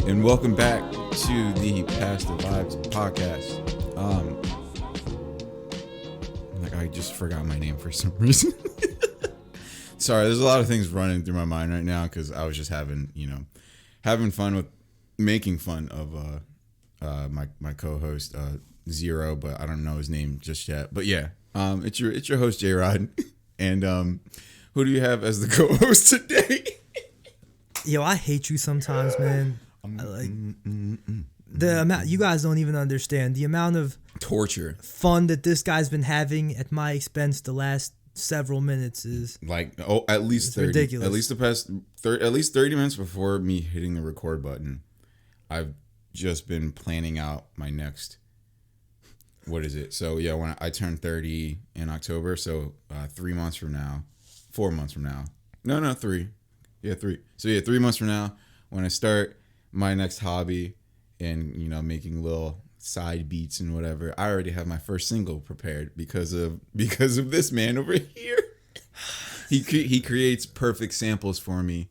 and welcome back to the Past the Vibes podcast. I just forgot my name for some reason. Sorry, there's a lot of things running through my mind right now because I was just having fun with making fun of my co-host Zero, but I don't know his name just yet. But yeah, it's your host J Rod, and who do you have as the co-host today? Yo, I hate you sometimes, man. The amount you guys don't even understand the amount of torture fun that this guy's been having at my expense the last several minutes is at least 30, ridiculous. At least the past 30 minutes before me hitting the record button, I've just been planning out my next. What is it? So yeah, when I turn 30 in October, so 3 months from now, 4 months from now, no 3, yeah 3. So yeah, 3 months from now, when I start my next hobby and making little side beats and whatever, I already have my first single prepared because of this man over here. He creates perfect samples for me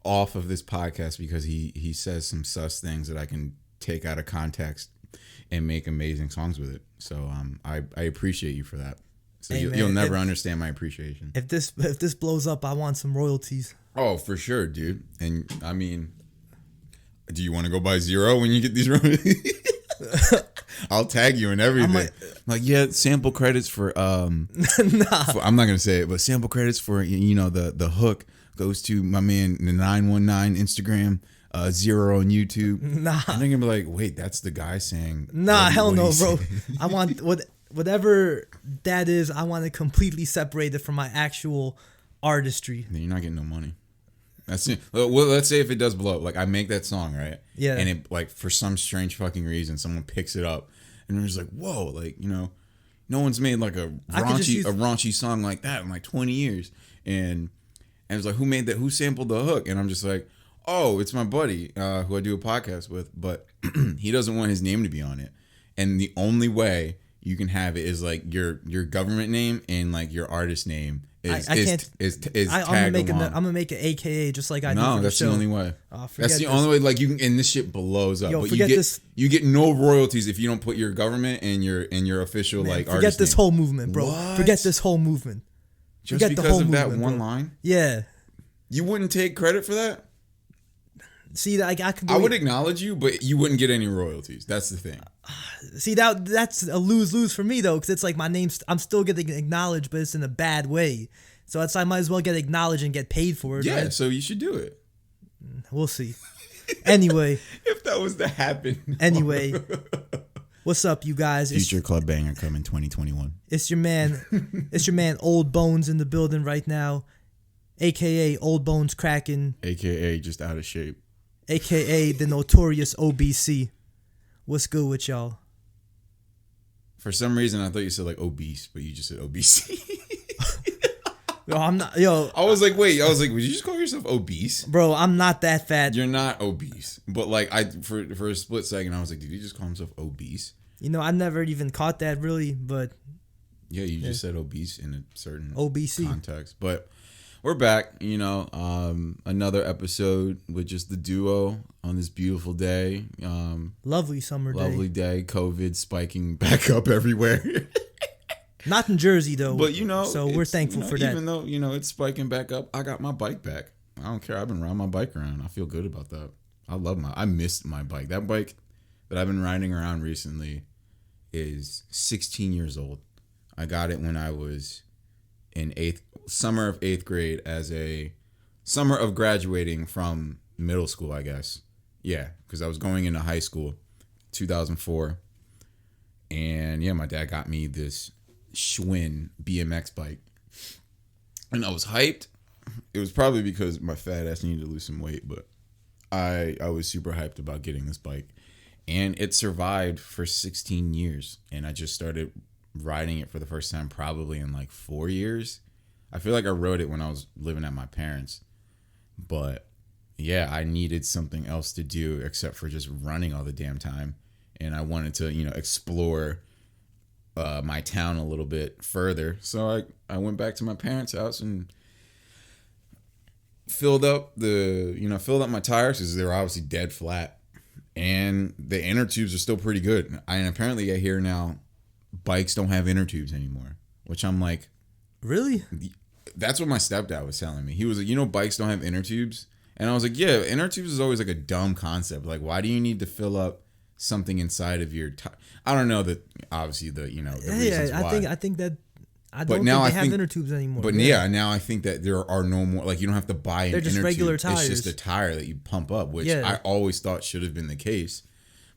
off of this podcast because he says some sus things that I can take out of context and make amazing songs with it. So I appreciate you for that. So hey, you'll never understand my appreciation. If this blows up, I want some royalties. Oh, for sure, dude. And I mean, do you want to go by Zero when you get these royalties? I'll tag you and everything. Yeah, sample credits for nah. I'm not gonna say it, but sample credits for the hook goes to my man the 919 Instagram, Zero on YouTube. Nah, and they're gonna be like, wait, that's the guy saying. Nah, hell no, bro. I want whatever that is. I want it completely separated from my actual artistry. Then you're not getting no money. That's it. Well, let's say if it does blow up, like I make that song, right? Yeah. And it for some strange fucking reason, someone picks it up, and they're just like, whoa, no one's made like a raunchy song like that in like 20 years, and it's like, who made that? Who sampled the hook? And I'm just like, oh, it's my buddy who I do a podcast with, but he doesn't want his name to be on it, and the only way you can have it is like your government name and like your artist name. I'm gonna make an AKA just like I do. No, that's the only way. That's the only way. Like you can, and this shit blows up. Yo, but you get no royalties if you don't put your government and your official artist. Forget this whole movement, bro. What? Forget this whole movement. Just because of that one line? Yeah. You wouldn't take credit for that? See, like I would acknowledge you, but you wouldn't get any royalties. That's the thing. See, that's a lose-lose for me, though, because it's like my name's... I'm still getting acknowledged, but it's in a bad way. So I might as well get acknowledged and get paid for it. Yeah, right? So you should do it. We'll see. Anyway. If that was to happen. Anyway. What's up, you guys? Future Club Banger coming 2021. It's your man, Old Bones in the building right now, a.k.a. Old Bones Cracking. A.k.a. just out of shape. A.k.a. the notorious OBC. What's good with y'all? For some reason, I thought you said like obese, but you just said OBC. Yo, I'm not. Yo, I was like, would you just call yourself obese? Bro, I'm not that fat. You're not obese, but like for a split second, I was like, did he just call himself obese? I never even caught that really, but yeah, you just said obese in a certain OBC context. But we're back. Another episode with just the duo on this beautiful day. Lovely summer day. Lovely day. COVID spiking back up everywhere. Not in Jersey, though. But, so we're thankful for that. Even though, it's spiking back up, I got my bike back. I don't care. I've been riding my bike around. I feel good about that. I missed my bike. That bike that I've been riding around recently is 16 years old. I got it when I was in summer of 8th grade as a summer of graduating from middle school, I guess. Yeah, because I was going into high school, 2004. And, yeah, my dad got me this Schwinn BMX bike, and I was hyped. It was probably because my fat ass needed to lose some weight, but I was super hyped about getting this bike, and it survived for 16 years, and I just started riding it for the first time probably in like 4 years. I feel like I rode it when I was living at my parents, but yeah, I needed something else to do except for just running all the damn time, and I wanted to explore my town a little bit further. So I went back to my parents' house and filled up my tires because they were obviously dead flat. and the inner tubes are still pretty good. And apparently I hear now bikes don't have inner tubes anymore, which I'm like, Really? that's what my stepdad was telling me. He was like, bikes don't have inner tubes. And I was like, yeah, inner tubes is always like a dumb concept. Like, why do you need to fill up something inside of your I don't know that obviously the reasons why. I think that I But don't now think they I have think- inner tubes anymore. But yeah, now I think that there are no more, like, you don't have to buy an They're just inner regular tube. It's just tires. a tire that you pump up, which Yeah. I always thought should have been the case.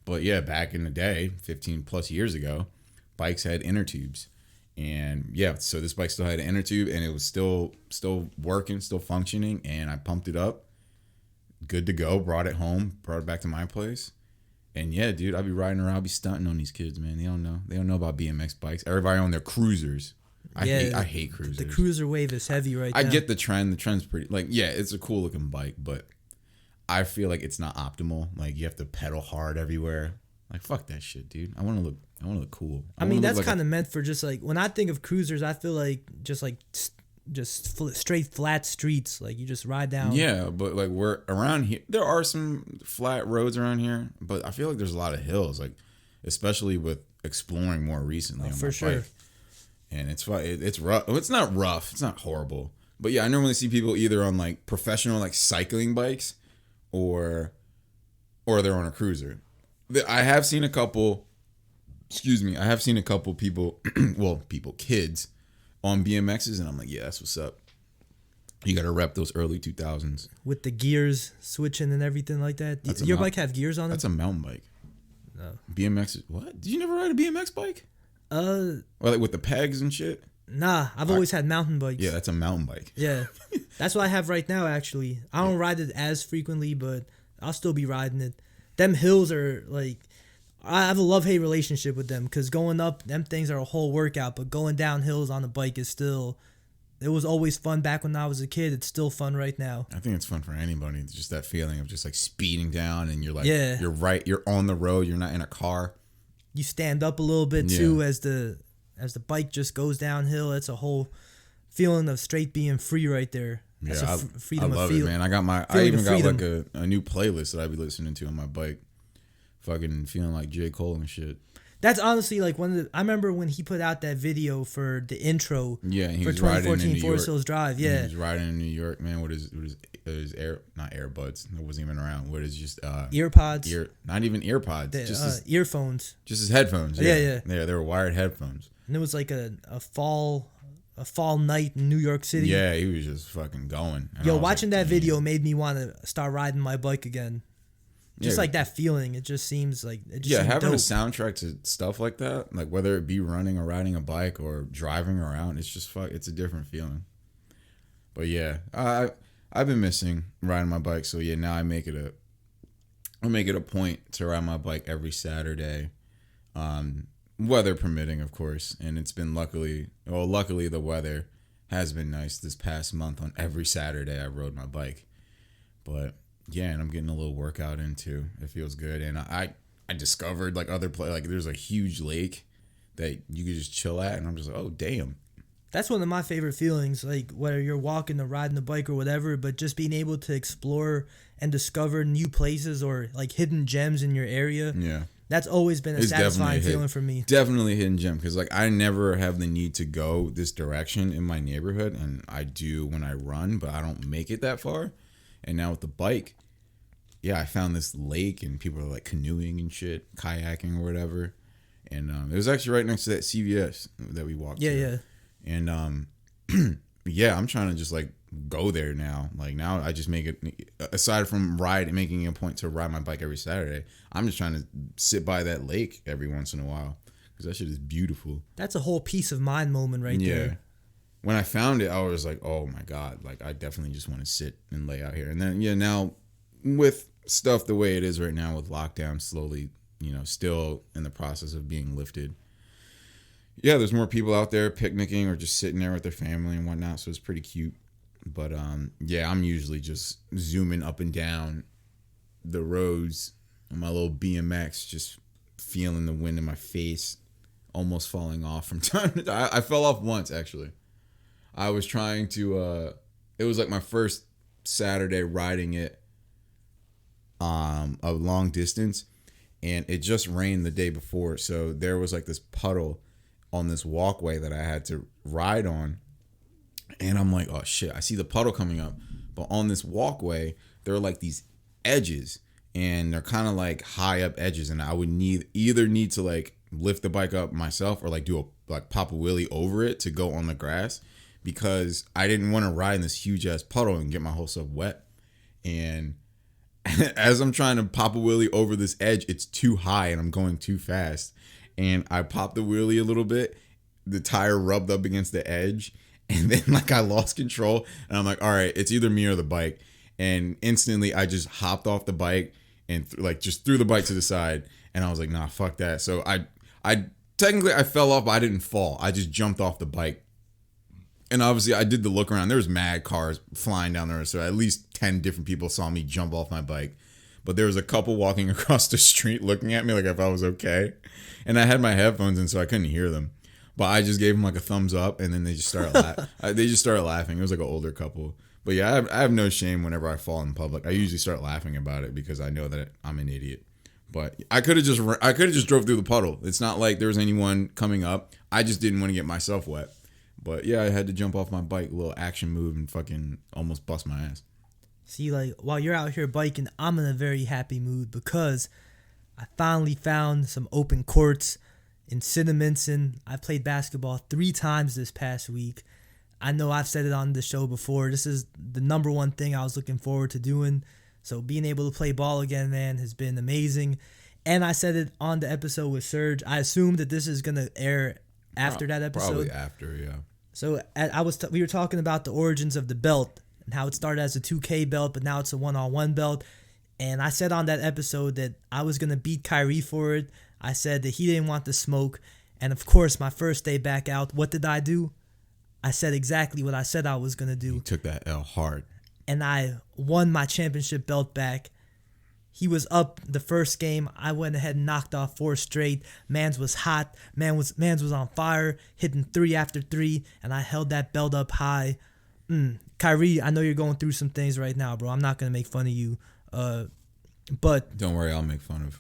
But yeah, back in the day, 15 plus years ago, bikes had inner tubes. And yeah, so this bike still had an inner tube, and it was still working, still functioning, and I pumped it up. Good to go, brought it home, brought it back to my place. And yeah, dude, I'll be riding around, I'll be stunting on these kids, man. They don't know about BMX bikes. Everybody on their cruisers. I hate cruisers. The cruiser wave is heavy right now. I get the trend. The trend's pretty, like, yeah, it's a cool looking bike, but I feel like it's not optimal. Like, you have to pedal hard everywhere. Like, fuck that shit, dude. I want to look cool. I mean, that's kind of meant for just like, when I think of cruisers, I feel like straight flat streets. Like, you just ride down. Yeah, but like, we're around here. There are some flat roads around here, but I feel like there's a lot of hills. Like, especially with exploring more recently on for my sure. bike. And it's rough. Well, it's not rough. It's not horrible. But yeah, I normally see people either on like professional like cycling bikes, or they're on a cruiser. I have seen a couple. Excuse me. I have seen a couple people. Kids, on BMXs, and I'm like, yeah, that's what's up. You got to rep those early 2000s With the gears switching and everything like that. Your bike have gears on it? That's a mountain bike. No. BMX is what? Did you never ride a BMX bike? Or like with the pegs and shit? Nah, I've always had mountain bikes. Yeah, that's a mountain bike. Yeah. That's what I have right now, actually. I don't ride it as frequently, but I'll still be riding it. Them hills are like, I have a love-hate relationship with them, because going up, them things are a whole workout, but going down hills on a bike is still, it was always fun back when I was a kid. It's still fun right now. I think it's fun for anybody. It's just that feeling of just like speeding down, and you're like, Yeah. you're on the road, you're not in a car. You stand up a little bit too as the bike just goes downhill. It's a whole feeling of straight being free right there. That's Yeah, I love it, man. I even got like a new playlist that I be listening to on my bike. Fucking feeling like J. Cole and shit. That's honestly like I remember when he put out that video for the intro. Yeah, and he for was riding in 2014 New Forest York. Hills Drive. Yeah, he was riding in New York, man. What is not AirBuds? That wasn't even around. What is just earpods? Not even earpods. Just earphones. Just his headphones. Yeah. They were wired headphones. And it was like a fall night in New York City. Yeah, he was just fucking going. And Yo, I was watching like, that video made me want to start riding my bike again. Just like that feeling. It just seems like having dope. a soundtrack to stuff like that, like whether it be running or riding a bike or driving around, it's just it's a different feeling. But yeah, I've been missing riding my bike, so yeah, now I make it a point to ride my bike every Saturday, weather permitting, of course. And it's been luckily the weather has been nice this past month. On every Saturday I rode my bike, but yeah, and I'm getting a little workout in too. It feels good. And I discovered like like there's a huge lake that you could just chill at, and I'm just like, oh damn. That's one of my favorite feelings, like whether you're walking or riding a bike or whatever, but just being able to explore and discover new places or like hidden gems in your area. Yeah. That's always been a satisfying feeling for me. Definitely a hidden gem, because like I never have the need to go this direction in my neighborhood, and I do when I run, but I don't make it that far. And now with the bike, yeah, I found this lake, and people are like canoeing and shit, kayaking or whatever. And it was actually right next to that CVS that we walked to. Yeah. And yeah, I'm trying to just like go there now. Like now I just make it, aside from making a point to ride my bike every Saturday, I'm just trying to sit by that lake every once in a while, because that shit is beautiful. That's a whole peace of mind moment right there. Yeah. When I found it, I was like, oh my God, like I definitely just want to sit and lay out here. And then, yeah, now with stuff the way it is right now with lockdown slowly, still in the process of being lifted. Yeah, there's more people out there picnicking or just sitting there with their family and whatnot. So it's pretty cute. But yeah, I'm usually just zooming up and down the roads on my little BMX, just feeling the wind in my face, almost falling off from time to time. I fell off once, actually. I was trying to, it was like my first Saturday riding it. a long distance, and it just rained the day before, so there was like this puddle on this walkway that I had to ride on, and I'm like, oh shit, I see the puddle coming up, but on this walkway there are like these edges, and they're kind of like high up edges, and I would either need to like lift the bike up myself or like do a like pop a wheelie over it to go on the grass, because I didn't want to ride in this huge ass puddle and get my whole stuff wet. And as I'm trying to pop a wheelie over this edge, it's too high and I'm going too fast. And I popped the wheelie a little bit. The tire rubbed up against the edge. And then like I lost control. And I'm like, all right, it's either me or the bike. And instantly I just hopped off the bike and just threw the bike to the side. And I was like, nah, fuck that. So I technically I fell off, but I didn't fall. I just jumped off the bike. And obviously I did the look around. There was mad cars flying down there. So at least 10 different people saw me jump off my bike. But there was a couple walking across the street looking at me like if I was okay. And I had my headphones in, so I couldn't hear them. But I just gave them like a thumbs up, and then they just started laughing. It was like an older couple. But yeah, I have no shame whenever I fall in public. I usually start laughing about it because I know that I'm an idiot. But I could have just drove through the puddle. It's not like there was anyone coming up. I just didn't want to get myself wet. But yeah, I had to jump off my bike, a little action move, and fucking almost bust my ass. See, like, while you're out here biking, I'm in a very happy mood because I finally found some open courts in Cinnaminson. I played basketball 3 times this past week. I know I've said it on the show before. This is the number one thing I was looking forward to doing. So being able to play ball again, man, has been amazing. And I said it on the episode with Serge. I assume that this is going to air after that episode. Probably after, yeah. So we were talking about the origins of the belt and how it started as a 2K belt, but now it's a one-on-one belt. And I said on that episode that I was going to beat Kyrie for it. I said that he didn't want the smoke. And of course, my first day back out, what did I do? I said exactly what I said I was going to do. You took that L hard. And I won my championship belt back. He was up the first game. I went ahead and knocked off 4 straight. Mans was hot. Mans was on fire, hitting 3 after 3, and I held that belt up high. Kyrie, I know you're going through some things right now, bro. I'm not gonna make fun of you, but don't worry, I'll make fun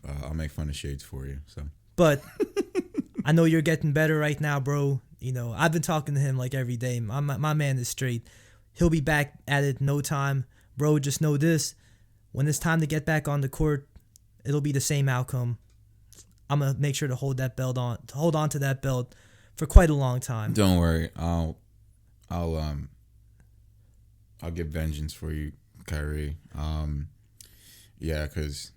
of Shades for you. So, but I know you're getting better right now, bro. You know, I've been talking to him like every day. My man is straight. He'll be back at it in no time, bro. Just know this. When it's time to get back on the court, it'll be the same outcome. I'm gonna make sure to hold on to that belt for quite a long time. Don't worry, I'll get vengeance for you, Kyrie. Yeah, because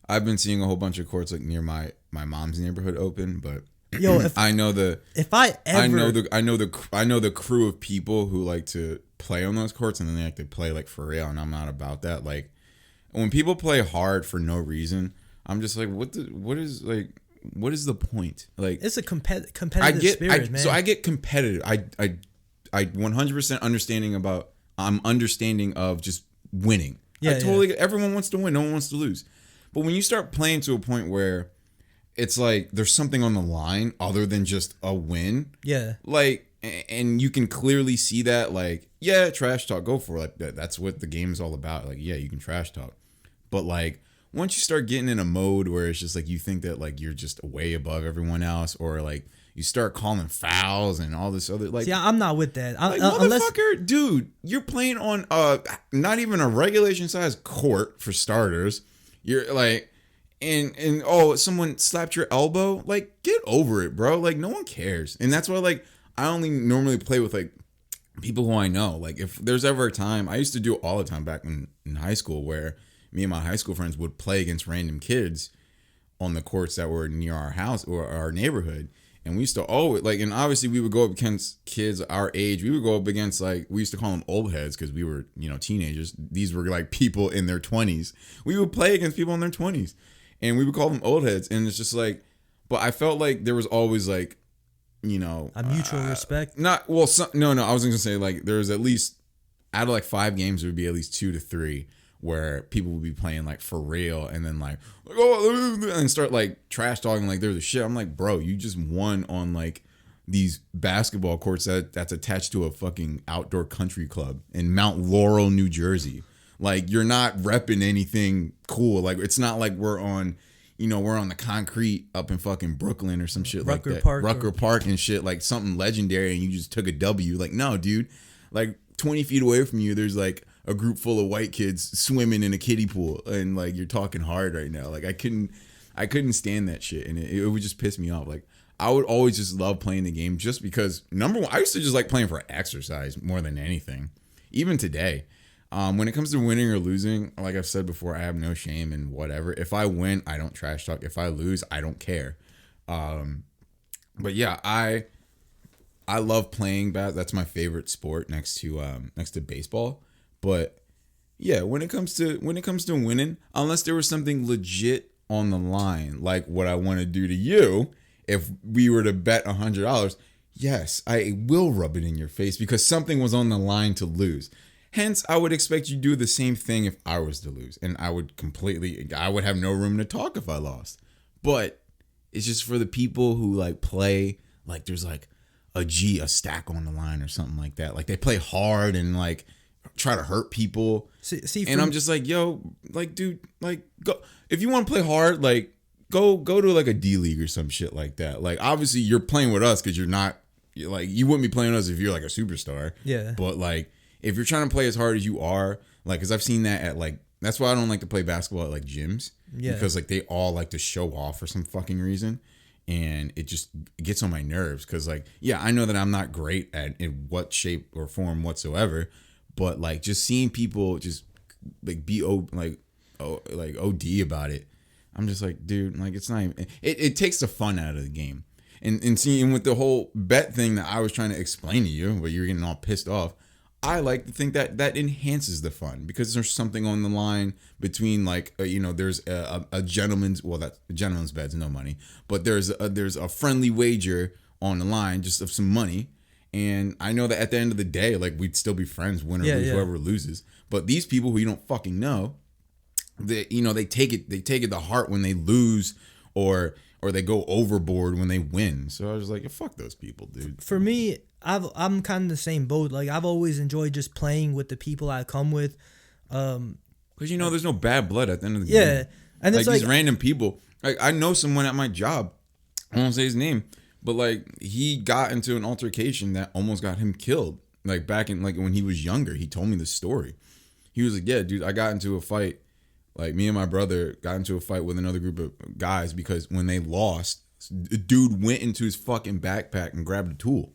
I've been seeing a whole bunch of courts like near my mom's neighborhood open, but yo, I know the crew of people who like to play on those courts, and then they like to play like for real, and I'm not about that. Like, when people play hard for no reason, I'm just like, what is the point? Like, it's a competitive spirit, man. So I get competitive. I 100% understanding of just winning. Yeah, everyone wants to win. No one wants to lose. But when you start playing to a point where it's like there's something on the line other than just a win. Yeah. Like, and you can clearly see that, like, yeah, trash talk, go for it. Like, that's what the game is all about. Like, yeah, you can trash talk. But, like, once you start getting in a mode where it's just, like, you think that, like, you're just way above everyone else, or, like, you start calling fouls and all this other, like... See, I'm not with that. Motherfucker, dude, you're playing on not even a regulation-sized court, for starters. You're, like... And someone slapped your elbow? Like, get over it, bro. Like, no one cares. And that's why, like, I only normally play with, like, people who I know. Like, if there's ever a time... I used to do it all the time back in high school, where me and my high school friends would play against random kids on the courts that were near our house or our neighborhood. And we used to always, like, and obviously we would go up against kids our age. We would go up against, like, we used to call them old heads because we were, teenagers. These were, like, people in their 20s. We would play against people in their 20s. And we would call them old heads. And it's just like, but I felt like there was always, like, a mutual respect. No, I was going to say, like, there was at least, out of, like, 5 games, there would be at least 2 to 3 where people would be playing, like, for real, and then, like, and start, like, trash talking like they're the shit. I'm like, bro, you just won on, like, these basketball courts that's attached to a fucking outdoor country club in Mount Laurel, New Jersey. Like, you're not repping anything cool. Like, it's not like we're on the concrete up in fucking Brooklyn or some shit like that. Rucker Park and shit, like something legendary, and you just took a W. Like, no, dude. Like, 20 feet away from you, there's like a group full of white kids swimming in a kiddie pool, and like, you're talking hard right now. Like, I couldn't stand that shit, and it would just piss me off. Like, I would always just love playing the game just because, number one, I used to just like playing for exercise more than anything. Even today. When it comes to winning or losing, like I've said before, I have no shame in whatever. If I win, I don't trash talk. If I lose, I don't care. But yeah, I love playing that's my favorite sport next to baseball. But yeah, when it comes to winning, unless there was something legit on the line, like what I want to do to you, if we were to bet $100, yes, I will rub it in your face because something was on the line to lose. Hence, I would expect you to do the same thing if I was to lose. And I would have no room to talk if I lost. But it's just for the people who like play, like there's like a stack on the line or something like that. Like they play hard and like try to hurt people. And I'm just like, yo, like, dude, like, go. If you want to play hard, like, go to like a D League or some shit like that. Like, obviously you're playing with us because you wouldn't be playing with us if you're like a superstar. Yeah. But like, if you're trying to play as hard as you are, like, because I've seen that at, like, that's why I don't like to play basketball at, like, gyms. Yeah. Because, like, they all like to show off for some fucking reason. And it just gets on my nerves. Because, like, yeah, I know that I'm not great in what shape or form whatsoever. But, like, just seeing people just, like, be, OD about it. I'm just like, dude, like, it's not even, it takes the fun out of the game. And seeing with the whole bet thing that I was trying to explain to you, where you're getting all pissed off, I like to think that enhances the fun because there's something on the line between like there's a gentleman's bet's no money, but there's a friendly wager on the line just of some money, and I know that at the end of the day, like, we'd still be friends, win or lose, whoever loses. But these people who you don't fucking know, they take it to heart when they lose or they go overboard when they win. So I was like, fuck those people, dude. For me, I'm kind of the same boat. Like, I've always enjoyed just playing with the people I come with. Because there's no bad blood at the end of the game. Yeah, and it's like these random people. Like, I know someone at my job. I won't say his name, but like, he got into an altercation that almost got him killed. Like, back in like when he was younger, he told me the story. He was like, "Yeah, dude, I got into a fight. Like, me and my brother got into a fight with another group of guys because when they lost, the dude went into his fucking backpack and grabbed a tool."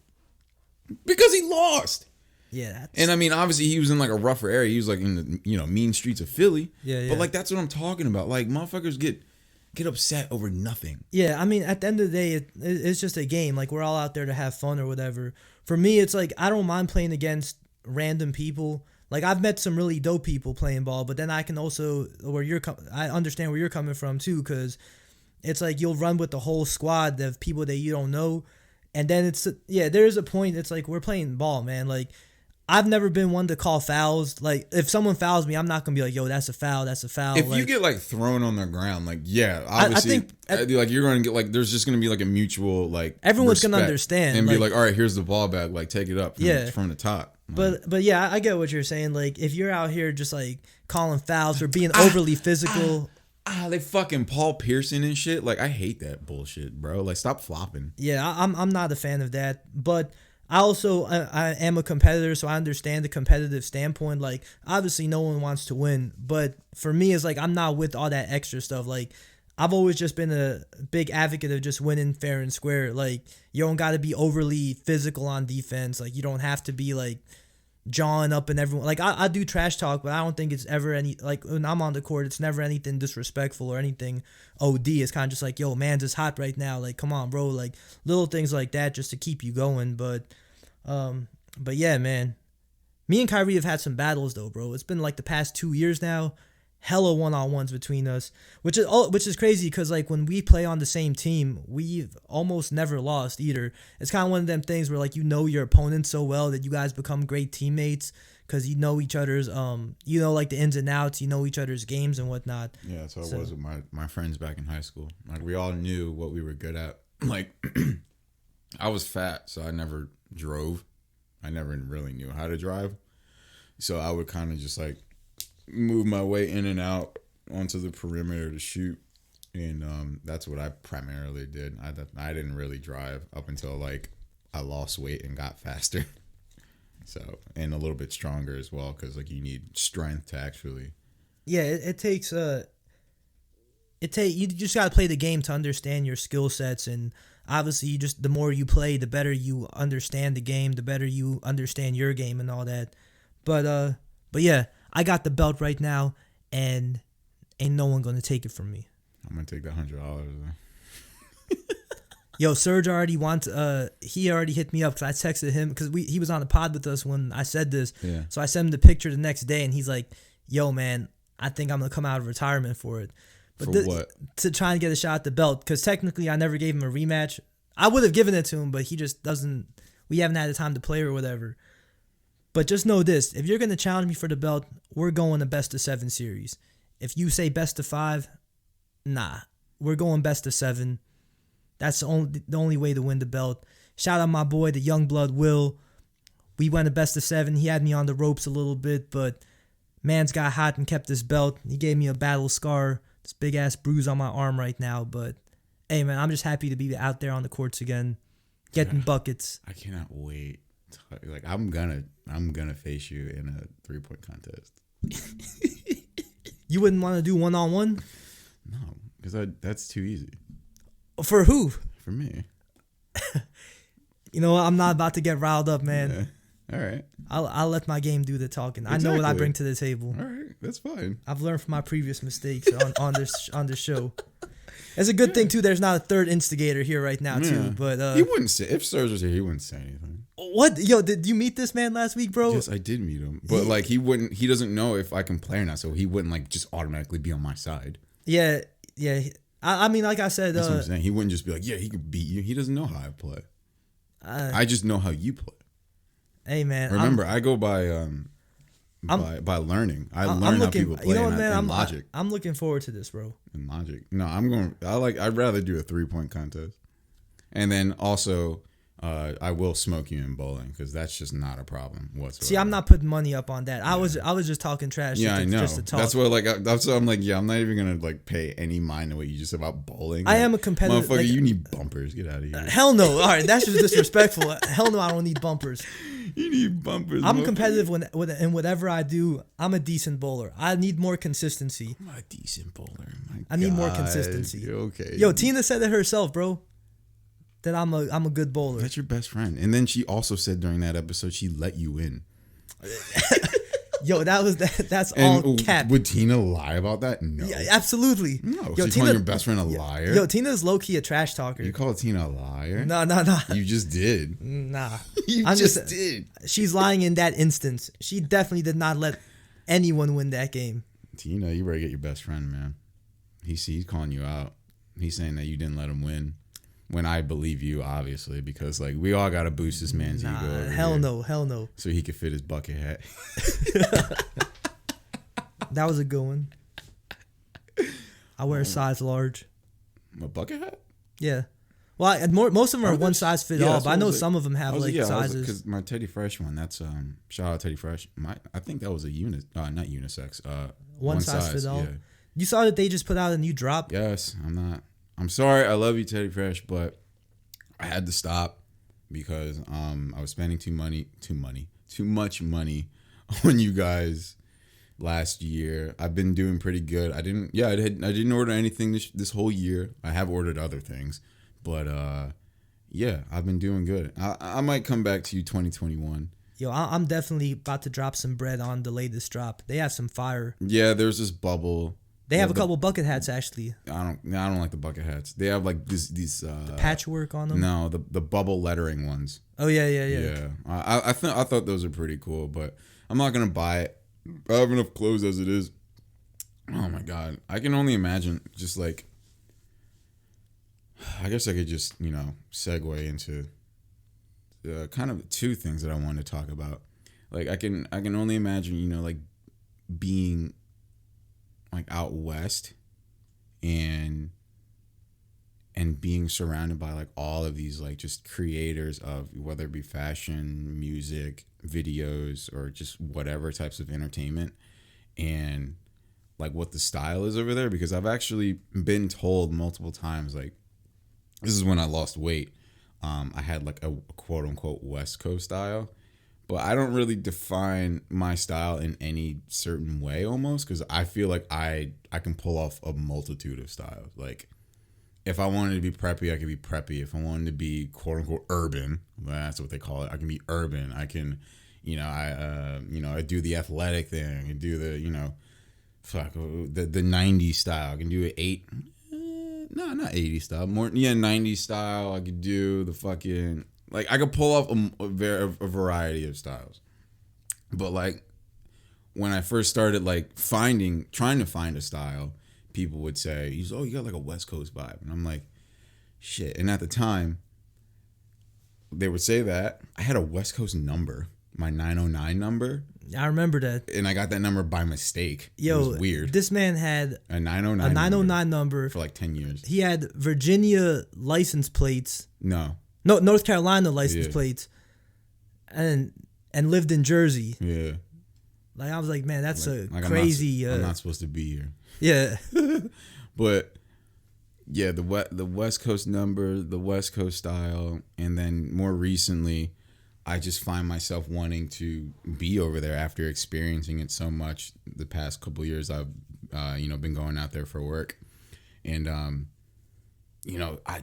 Because he lost. Yeah. And I mean, obviously he was in like a rougher area. He was like in the mean streets of Philly. Yeah. But like, that's what I'm talking about. Like, motherfuckers get upset over nothing. Yeah, I mean, at the end of the day, it's just a game. Like, we're all out there to have fun or whatever. For me, it's like, I don't mind playing against random people. Like, I've met some really dope people playing ball, but then I can also, I understand where you're coming from too, because it's like you'll run with the whole squad of people that you don't know. And then there's a point, it's like, we're playing ball, man. Like, I've never been one to call fouls. Like, if someone fouls me, I'm not going to be like, yo, that's a foul, that's a foul. If you get, like, thrown on the ground, like, yeah, obviously, I think, like, you're going to get, like, there's just going to be, like, a mutual, like, everyone's going to understand. And be like, all right, here's the ball back, like, take it up from the top. But yeah, I get what you're saying. Like, if you're out here just, like, calling fouls or being overly physical... they fucking Paul Pearson and shit. Like, I hate that bullshit, bro. Like, stop flopping. Yeah, I'm not a fan of that. But I also I am a competitor, so I understand the competitive standpoint. Like, obviously, no one wants to win, but for me, it's like, I'm not with all that extra stuff. Like, I've always just been a big advocate of just winning fair and square. Like, you don't got to be overly physical on defense. Like, you don't have to be like jawing up and everyone. Like, I do trash talk, but I don't think it's ever any, like, when I'm on the court, it's never anything disrespectful or anything OD. It's kind of just like, yo, man's just hot right now. Like, come on, bro. Like, little things like that just to keep you going. But yeah, man. Me and Kyrie have had some battles though, bro. It's been like the past 2 years now. Hella one-on-ones between us, which is crazy because, like, when we play on the same team, we've almost never lost either. It's kind of one of them things where, like, you know your opponent so well that you guys become great teammates because you know each other's like the ins and outs, you know each other's games and whatnot. Yeah, that's how it was with my friends back in high school. Like, we all knew what we were good at. Like, I was fat, so I never drove. I never really knew how to drive, so I would kind of just like move my way in and out onto the perimeter to shoot. And that's what I primarily did. I didn't really drive up until like I lost weight and got faster. So, and a little bit stronger as well, because like you need strength to actually. Yeah, it takes you just gotta play the game to understand your skill sets, and obviously the more you play, the better you understand the game, the better you understand your game and all that. But yeah, I got the belt right now, and ain't no one gonna take it from me. I'm gonna take the $100. Yo, Serge already wants. He already hit me up because I texted him because he was on the pod with us when I said this. Yeah. So I sent him the picture the next day, and he's like, "Yo, man, I think I'm gonna come out of retirement for it." But For what? To try and get a shot at the belt, because technically I never gave him a rematch. I would have given it to him, but he just doesn't. We haven't had the time to play or whatever. But just know this: if you're gonna challenge me for the belt, we're going to best of 7 series. If you say best of 5, nah, we're going best of 7. That's the only way to win the belt. Shout out my boy, the young blood Will. We went to best of 7. He had me on the ropes a little bit, but man's got hot and kept his belt. He gave me a battle scar, this big ass bruise on my arm right now. But hey, man, I'm just happy to be out there on the courts again, getting buckets. I cannot wait. Like I'm gonna face you in a 3-point contest. You wouldn't want to do 1-on-1? No, because that's too easy. For who? For me. You know what? I'm not about to get riled up, man. Yeah. All right. I'll let my game do the talking. Exactly. I know what I bring to the table. All right, that's fine. I've learned from my previous mistakes on this show. It's a good thing too. There's not a third instigator here right now too. But he wouldn't say, if Serge was here, he wouldn't say anything. What? Yo, did you meet this man last week, bro? Yes, I did meet him, but like he wouldn't. He doesn't know if I can play or not, so he wouldn't like just automatically be on my side. Yeah. I mean, like I said, that's what I'm saying. He wouldn't just be like, yeah, he could beat you. He doesn't know how I play. I just know how you play. Hey, man. Remember, I go by learning. I learn how people play. You know what, man? And logic. I'm looking forward to this, bro. And logic. No, I'd rather do a 3-point contest, and then also. I will smoke you in bowling because that's just not a problem whatsoever. See, I'm not putting money up on that. I was just talking trash. Yeah, I know. Just to talk. That's what that's what I'm like. Yeah, I'm not even gonna like pay any mind to what you just said about bowling. I am a competitive. Motherfucker, you need bumpers. Get out of here. Hell no. All right, that's just disrespectful. Hell no, I don't need bumpers. You need bumpers. I'm competitive in whatever I do. I'm a decent bowler. I need more consistency. I'm a decent bowler. I need more consistency. Okay. Yo, Tina said it herself, bro. That I'm a good bowler. That's your best friend. And then she also said during that episode she let you in. Yo, that's all cap. Would Tina lie about that? No. Yeah, absolutely. No. Yo, so you calling your best friend a liar? Yo, Tina's low key a trash talker. You call Tina a liar? No. You just did. Nah. You just did. She's lying in that instance. She definitely did not let anyone win that game. Tina, you better get your best friend, man. He's calling you out. He's saying that you didn't let him win. When I believe you, obviously, because like we all gotta boost this man's ego. Hell no. So he could fit his bucket hat. That was a good one. I wear a size large. A bucket hat? Yeah. Well, most of them are one size fit all, but I know some of them have sizes. Because my Teddy Fresh one, that's shout out Teddy Fresh. I think that was a not unisex. One size fit all. Yeah. You saw that they just put out a new drop. Yes, I'm sorry. I love you, Teddy Fresh, but I had to stop because I was spending too much money on you guys last year. I've been doing pretty good. I didn't order anything this whole year. I have ordered other things, but yeah, I've been doing good. I might come back to you 2021. Yo, I'm definitely about to drop some bread on the latest drop. They have some fire. Yeah, there's this bubble. They have a couple bucket hats actually. I don't like the bucket hats. They have like these the patchwork on them. No, the bubble lettering ones. Oh yeah. Yeah, I thought those are pretty cool, but I'm not gonna buy it. I have enough clothes as it is. Oh my god, I can only imagine. Just like, I guess I could just segue into kind of 2 things that I wanted to talk about. Like I can only imagine like being like out west and being surrounded by like all of these like just creators of whether it be fashion, music, videos, or just whatever types of entertainment, and like what the style is over there, because I've actually been told multiple times, like, this is when I lost weight. I had like a quote unquote West Coast style, but I don't really define my style in any certain way almost, because I feel like I can pull off a multitude of styles. Like, if I wanted to be preppy, I could be preppy. If I wanted to be quote unquote urban, well, that's what they call it, I can be urban. I can, I do the athletic thing. I can do the, the 90s style. I can do not 80s style. 90s style. I could do the fucking, like, I could pull off a variety of styles. But like, when I first started like trying to find a style, people would say, you got like a West Coast vibe. And I'm like, shit. And at the time, they would say that. I had a West Coast number, my 909 number. I remember that. And I got that number by mistake. Yo, it was weird. This man had a 909 number for like 10 years. He had Virginia license plates. No, North Carolina license plates. And lived in Jersey. Yeah. Like, I was like, man, that's like crazy. I'm not supposed to be here. Yeah. But yeah, the West Coast number, the West Coast style, and then more recently, I just find myself wanting to be over there after experiencing it so much. The past couple of years, I've been going out there for work, and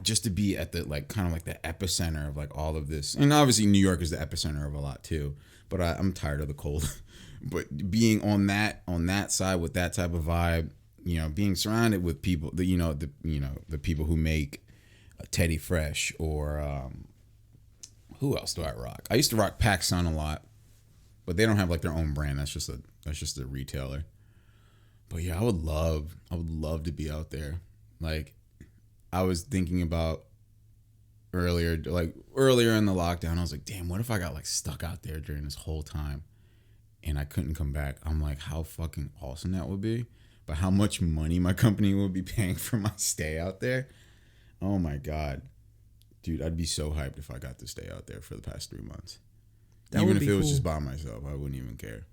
just to be at the like kind of like the epicenter of like all of this, and obviously New York is the epicenter of a lot too. But I'm tired of the cold. But being on that side with that type of vibe, being surrounded with people, the people who make Teddy Fresh or who else do I rock? I used to rock PacSun a lot, but they don't have like their own brand. That's just a retailer. But yeah, I would love to be out there. Like, I was thinking about earlier in the lockdown, I was like, damn, what if I got like stuck out there during this whole time and I couldn't come back? I'm like, how fucking awesome that would be. But how much money my company would be paying for my stay out there. Oh my God. Dude, I'd be so hyped if I got to stay out there for the past 3 months. Even if it was just by myself, I wouldn't even care.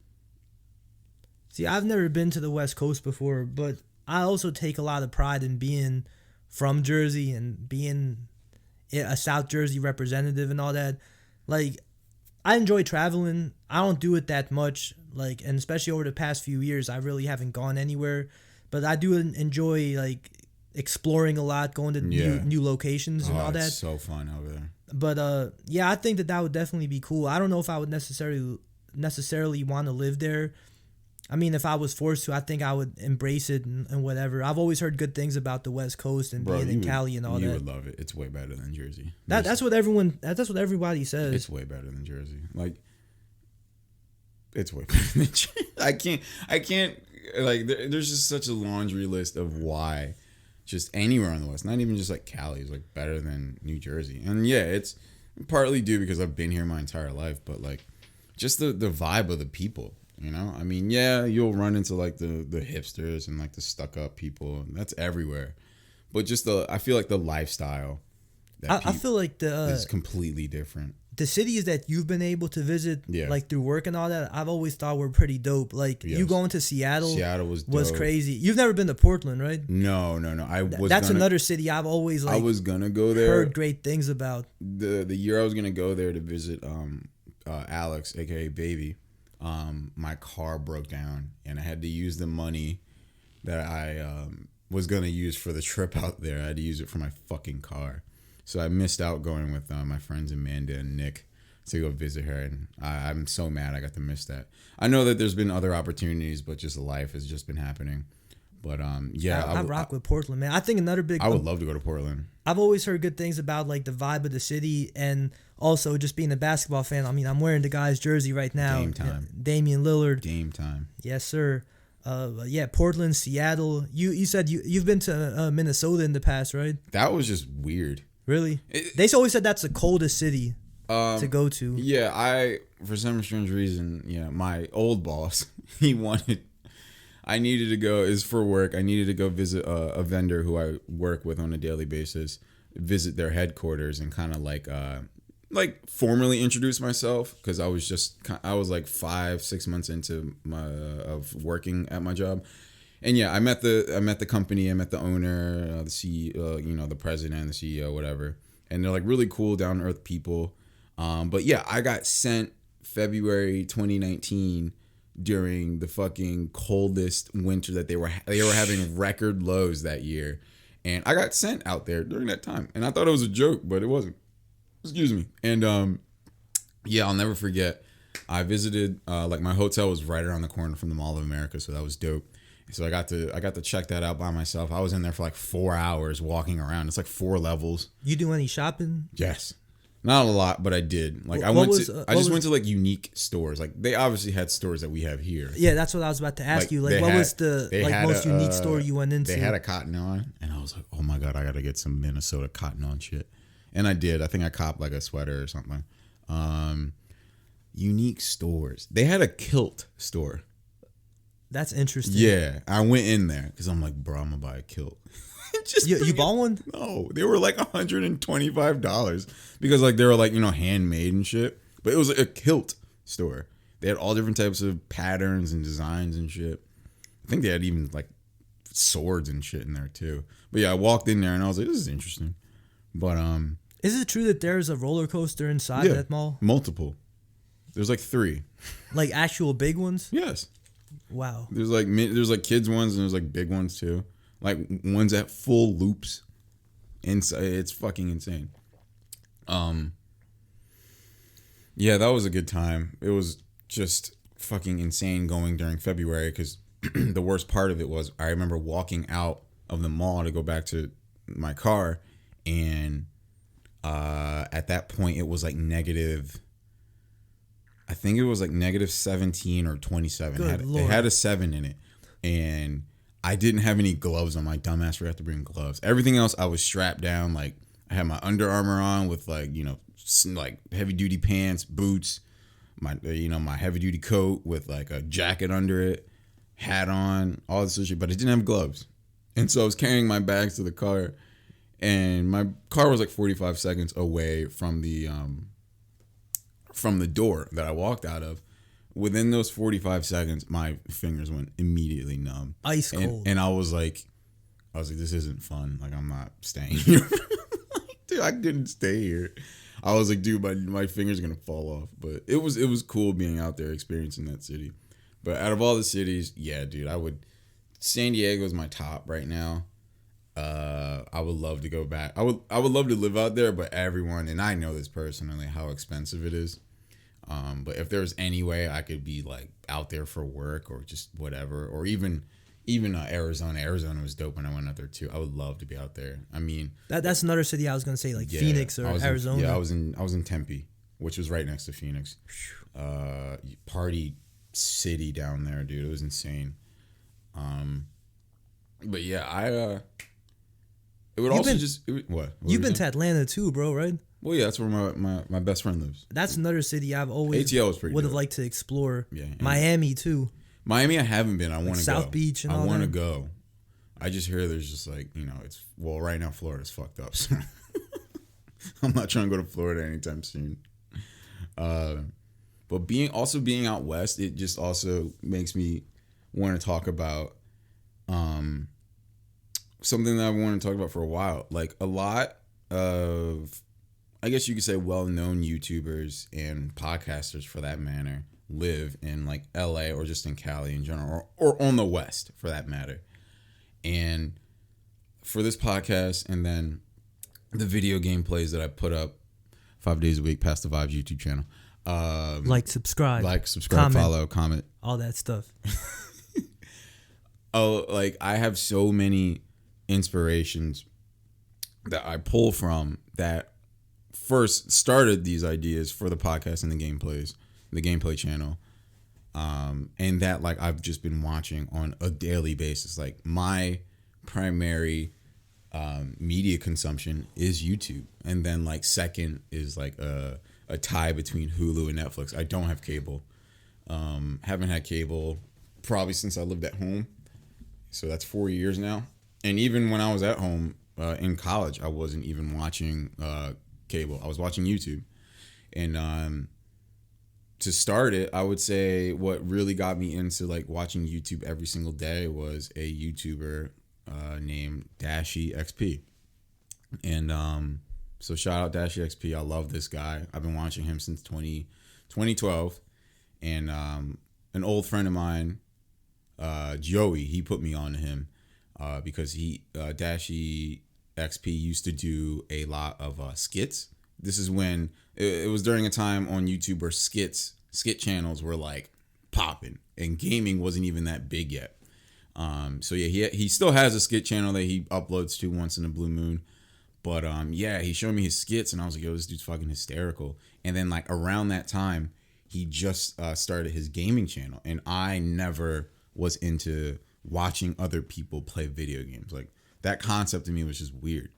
See, I've never been to the West Coast before, but I also take a lot of pride in being from Jersey and being a South Jersey representative and all that. Like, I enjoy traveling. I don't do it that much, like, and especially over the past few years, I really haven't gone anywhere. But I do enjoy like exploring a lot, going to new locations and all that. It's so fun over there. But I think that would definitely be cool. I don't know if I would necessarily want to live there. I mean, if I was forced to, I think I would embrace it and whatever. I've always heard good things about the West Coast and being in Cali and all that. You would love it. It's way better than Jersey. That's what everybody says. It's way better than Jersey. Like, it's way better than Jersey. I can't, like, there's just such a laundry list of why just anywhere in the West, not even just like Cali, is like better than New Jersey. And yeah, it's partly due because I've been here my entire life, but like just the vibe of the people. I mean, yeah, you'll run into like the hipsters and like the stuck up people. And that's everywhere. But just I feel like the lifestyle I feel like is completely different. The cities that you've been able to visit, like through work and all that, I've always thought were pretty dope. Like you going to Seattle. Seattle was dope. Crazy. You've never been to Portland, right? No. That's another city I've always I was gonna go there. Heard great things about. The year I was gonna go there to visit Alex, aka Baby. My car broke down and I had to use the money that I was going to use for the trip out there. I had to use it for my fucking car. So I missed out going with my friends Amanda and Nick to go visit her. And I'm so mad I got to miss that. I know that there's been other opportunities, but just life has just been happening. But I rock with Portland, man. I think another big... I would love to go to Portland. I've always heard good things about like the vibe of the city and also just being a basketball fan. I mean, I'm wearing the guy's jersey right now. Game time. Damian Lillard. Game time. Yes, sir. Portland, Seattle. You said you've been to Minnesota in the past, right? That was just weird. Really? They always said that's the coldest city to go to. Yeah, for some strange reason, my old boss, I needed to go, is for work, I needed to go visit a vendor who I work with on a daily basis, visit their headquarters and kind of like like formally introduce myself because I was like 5-6 months into my of working at my job, and yeah, I met the company, I met the owner, the CEO, the president, the CEO, whatever, and they're like really cool, down to earth people. But yeah, I got sent February 2019 during the fucking coldest winter that they were having record lows that year, and I got sent out there during that time, and I thought it was a joke, but it wasn't. Excuse me. And yeah, I'll never forget. I visited like my hotel was right around the corner from the Mall of America, so that was dope. So I got to check that out by myself. I was in there for like 4 hours walking around. It's like 4 levels. You do any shopping? Yes. Not a lot, but I did. Like I just went to like unique stores. Like they obviously had stores that we have here. Yeah, that's what I was about to ask you. Like what was the most unique store you went into? They had a Cotton On, and I was like, "Oh my god, I got to get some Minnesota Cotton On shit." And I did. I think I copped like a sweater or something. Unique stores. They had a kilt store. That's interesting. Yeah, I went in there because I'm like, bro, I'm gonna buy a kilt. You bought one? No, they were like $125 because like they were like handmade and shit. But it was like a kilt store. They had all different types of patterns and designs and shit. I think they had even like swords and shit in there too. But yeah, I walked in there and I was like, this is interesting. But is it true that there's a roller coaster inside that mall? Multiple. There's like 3. Like actual big ones? Yes. Wow. There's like kids ones and there's like big ones too. Like ones at full loops. Inside, it's fucking insane. Yeah, that was a good time. It was just fucking insane going during February because the worst part of it was I remember walking out of the mall to go back to my car, and at that point it was like negative. I think it was like negative 17 or 27. It had a 7 in it, and I didn't have any gloves on. My dumbass forgot to bring gloves. Everything else I was strapped down. Like I had my Under Armour on with like like heavy duty pants, boots, my my heavy duty coat with like a jacket under it, hat on, all this shit. But I didn't have gloves, and so I was carrying my bags to the car, and my car was like 45 seconds away from the door that I walked out of. Within those 45 seconds, my fingers went immediately numb. Ice cold. And I was like, this isn't fun. Like, I'm not staying here. Dude, I couldn't stay here. I was like, dude, my fingers are going to fall off. But it was cool being out there, experiencing that city. But out of all the cities, yeah, dude, San Diego is my top right now. I would love to go back. I would love to live out there, but everyone, and I know this personally, how expensive it is. But if there's any way I could be like out there for work or just whatever, or even Arizona. Arizona was dope when I went out there too. I would love to be out there. I mean, that's another city I was gonna say, like Phoenix or Arizona. I was in Tempe, which was right next to Phoenix. Party city down there, dude. It was insane. But yeah, what? You've been to Atlanta too, bro, right? Well, yeah, that's where my best friend lives. That's another city I've always would have liked to explore. Yeah, Miami too. Miami, I haven't been. I want to go. South Beach and all that. I want to go. I just hear there's just like right now Florida's fucked up. So I'm not trying to go to Florida anytime soon. But being out west, it just also makes me want to talk about something that I've wanted to talk about for a while. Like a lot of, I guess you could say, well-known YouTubers and podcasters for that matter live in like LA or just in Cali in general, or on the West for that matter. And for this podcast and then the video gameplays that I put up 5 days a week past the Vibes YouTube channel. Subscribe, comment, follow, comment, all that stuff. Like I have so many inspirations that I pull from that first started these ideas for the podcast and the gameplay channel. And that like I've just been watching on a daily basis. Like my primary media consumption is YouTube. And then like second is like a tie between Hulu and Netflix. I don't have cable. Haven't had cable probably since I lived at home. So that's 4 years now. And even when I was at home in college, I wasn't even watching cable. I was watching YouTube. And to start it, I would say what really got me into like watching YouTube every single day was a YouTuber named Dashy XP. And so shout out Dashy XP. I love this guy. I've been watching him since 2012. And an old friend of mine, Joey, he put me on to him because Dashy XP used to do a lot of skits. This is when it was during a time on YouTube where skit channels were like popping and gaming wasn't even that big yet. So yeah, he still has a skit channel that he uploads to once in a blue moon. But yeah, he showed me his skits and I was like, yo, this dude's fucking hysterical. And then like around that time, he just started his gaming channel, and I never was into watching other people play video games. Like that concept to me was just weird.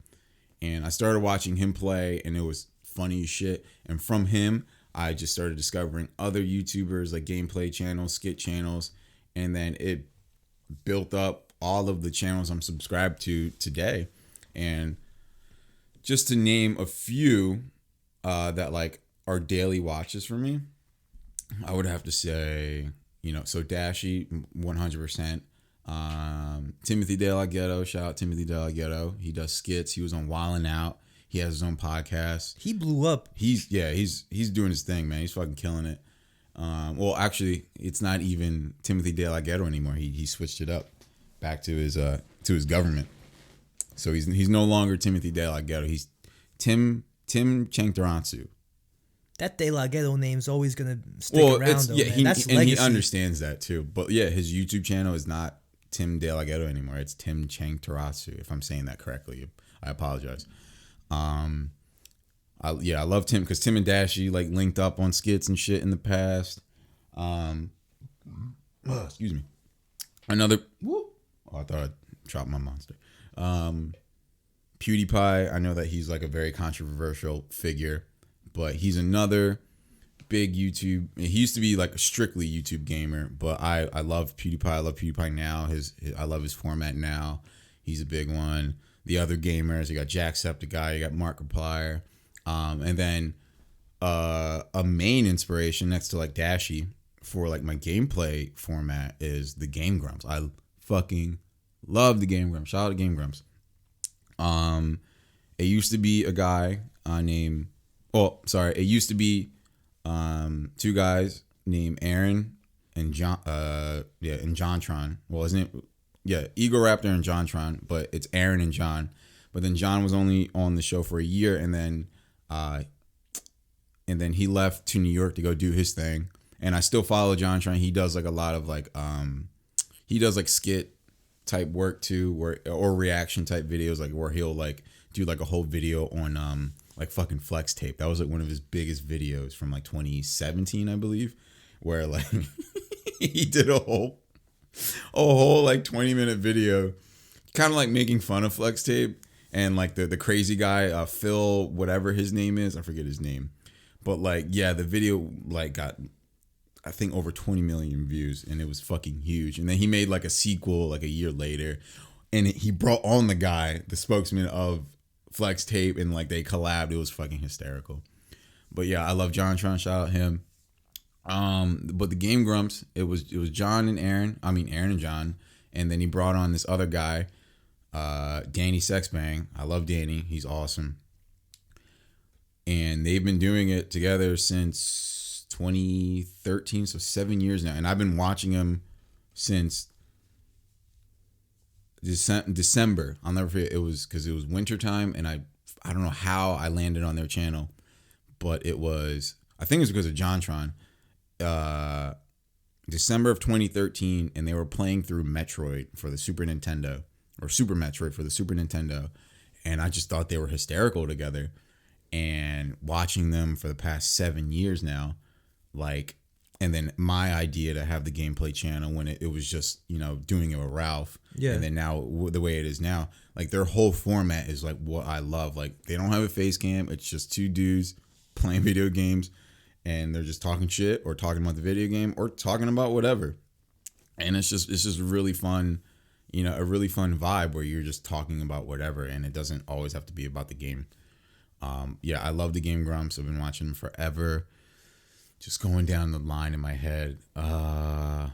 And I started watching him play, and it was funny as shit. And from him, I just started discovering other YouTubers, like gameplay channels, skit channels, and then it built up all of the channels I'm subscribed to today. And just to name a few that like are daily watches for me, I would have to say, so Dashy, 100%. Timothy De La Ghetto, shout out Timothy De La Ghetto. He does skits. He was on Wildin' Out. He has his own podcast. He blew up. He's doing his thing, man. He's fucking killing it. Well, actually, it's not even Timothy De La Ghetto anymore. He switched it up back to his government. So he's no longer Timothy De La Ghetto. He's Tim Changtaransu. That De La Ghetto name's always gonna stick around. Though, yeah, man. That's legacy. He understands that too. But yeah, his YouTube channel is not Tim De La Ghetto anymore. It's Tim Changtaransu. If I'm saying that correctly, I apologize. I love Tim because Tim and Dashy like linked up on skits and shit in the past. Excuse me. Another. Oh, I thought I dropped my monster. PewDiePie. I know that he's like a very controversial figure, but he's another big YouTube. He used to be like a strictly YouTube gamer, but I love PewDiePie. I love PewDiePie now. I love his format now. He's a big one. The other gamers, you got Jacksepticeye, you got Markiplier, and then a main inspiration next to like Dashy for like my gameplay format is the Game Grumps. I fucking love the Game Grumps. Shout out to Game Grumps. It used to be a guy named. Oh, sorry. It used to be two guys named Aaron and John. And JonTron. Well, his name. Yeah, Ego Raptor and JonTron, but it's Aaron and John. But then John was only on the show for a year, and then he left to New York to go do his thing. And I still follow JonTron. He does like a lot of like he does like skit type work too, or reaction type videos, like where he'll like do like a whole video on like fucking flex tape. That was like one of his biggest videos from like 2017, I believe, where like he did a whole like 20-minute video kind of like making fun of flex tape and like the crazy guy Phil whatever his name is, I forget his name, but like yeah, the video like got I think over 20 million views, and it was fucking huge. And then he made like a sequel like a year later, and he brought on the guy, the spokesman of flex tape, and like they collabed. It was fucking hysterical. But yeah, I love JonTron, shout out him. But the Game Grumps, it was John and Aaron. I mean Aaron and John, and then he brought on this other guy, Danny Sexbang. I love Danny. He's awesome. And they've been doing it together since 2013, so 7 years now. And I've been watching him since December. I'll never forget. It was because it was wintertime, and I don't know how I landed on their channel, but I think it was because of JonTron. December of 2013, and they were playing through Metroid for the Super Nintendo, or Super Metroid for the Super Nintendo, and I just thought they were hysterical together. And watching them for the past 7 years now, like, and then my idea to have the gameplay channel when it was just, doing it with Ralph. Yeah. And then now the way it is now, like their whole format is like what I love. Like they don't have a face cam. It's just two dudes playing video games, and they're just talking shit or talking about the video game or talking about whatever. And it's just really fun, a really fun vibe where you're just talking about whatever, and it doesn't always have to be about the game. Yeah, I love the Game Grumps. I've been watching them forever. Just going down the line in my head. Oh,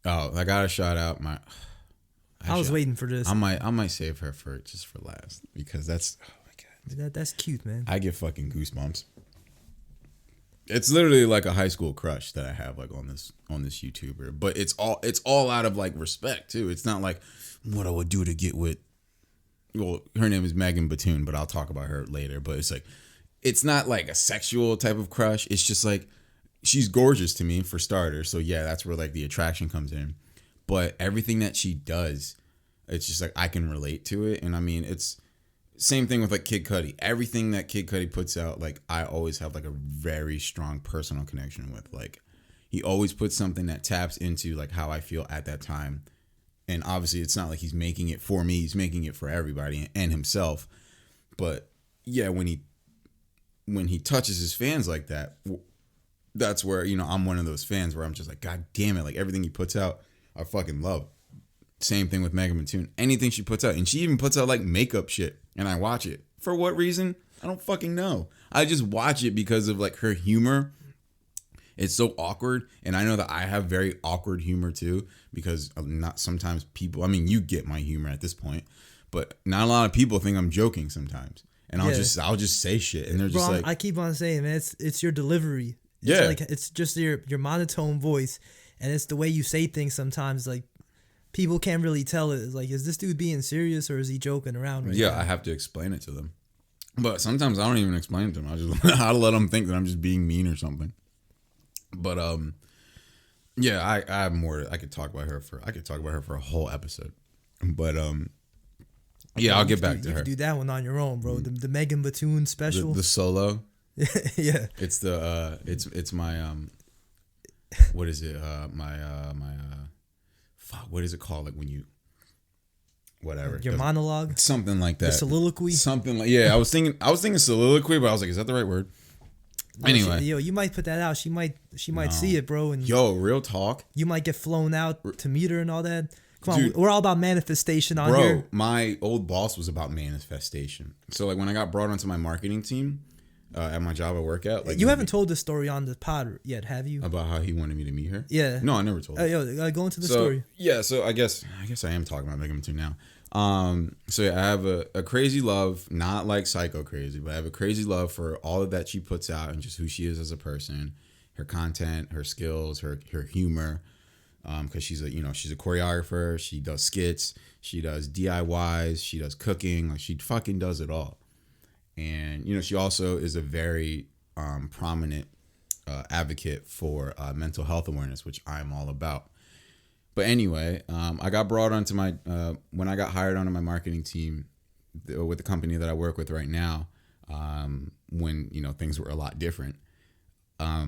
I gotta shout out my. I was waiting for this. I might save her for last because that's, oh my god, that's cute, man. I get fucking goosebumps. It's literally like a high school crush that I have like on this YouTuber, but it's all out of like respect too. It's not like what I would do to get with. Well, her name is Megan Batoon, but I'll talk about her later. But it's like, it's not like a sexual type of crush. It's just like, she's gorgeous to me for starters. So yeah, that's where like the attraction comes in. But everything that she does, it's just like I can relate to it. And I mean, it's same thing with like Kid Cudi. Everything that Kid Cudi puts out, like I always have like a very strong personal connection with. Like he always puts something that taps into like how I feel at that time. And obviously it's not like he's making it for me, he's making it for everybody and himself. But yeah, when he touches his fans like that, that's where, you know, I'm one of those fans where I'm just like, God damn it, like everything he puts out, I fucking love. Same thing with Megan Batoon. Anything she puts out, and she even puts out like makeup shit, and I watch it. For what reason? I don't fucking know. I just watch it because of like her humor. It's so awkward, and I know that I have very awkward humor too, because not sometimes people, I mean, you get my humor at this point, but not a lot of people think I'm joking sometimes. And I'll just say shit, and they're just like, I keep on saying, man, it's your delivery. Yeah, like it's just your monotone voice, and it's the way you say things sometimes. Like people can't really tell it. It's like, is this dude being serious or is he joking around? Right now? I have to explain it to them, but sometimes I don't even explain it to them. I just I let them think that I'm just being mean or something. But yeah, I have more. I could talk about her for a whole episode. But yeah, I'll get back to her. You could do that one on your own, bro. The Megan Batoon special, the solo. Yeah, it's the it's my what is it my fuck, what is it called, like when you whatever your monologue, something like that, the soliloquy, something like, yeah, I was thinking soliloquy, but I was like, is that the right word? Anyway, you might put that out. She might see it, bro. And real talk. You might get flown out to meet her and all that. Come on, we're all about manifestation on here. Bro, my old boss was about manifestation. So like when I got brought onto my marketing team at my job I work at, like you haven't told the story on the pod yet, have you? About how he wanted me to meet her? Yeah. No, I never told her. Go into the story. Yeah, so I guess I am talking about Megan Batoon now. So yeah, I have a crazy love, not like psycho crazy, but I have a crazy love for all of that she puts out and just who she is as a person, her content, her skills, her humor. Because she's a choreographer, she does skits, she does DIYs, she does cooking, like she fucking does it all. And you know, she also is a very prominent advocate for mental health awareness, which I'm all about. But anyway, I got brought onto my when I got hired onto my marketing team with the company that I work with right now. When you know things were a lot different, I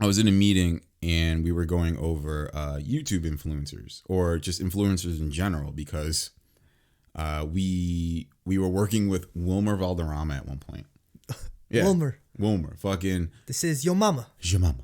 was in a meeting and we were going over YouTube influencers or just influencers in general, because we were working with Wilmer Valderrama at one point. Yeah, Wilmer, fucking. This is your mama. Your mama.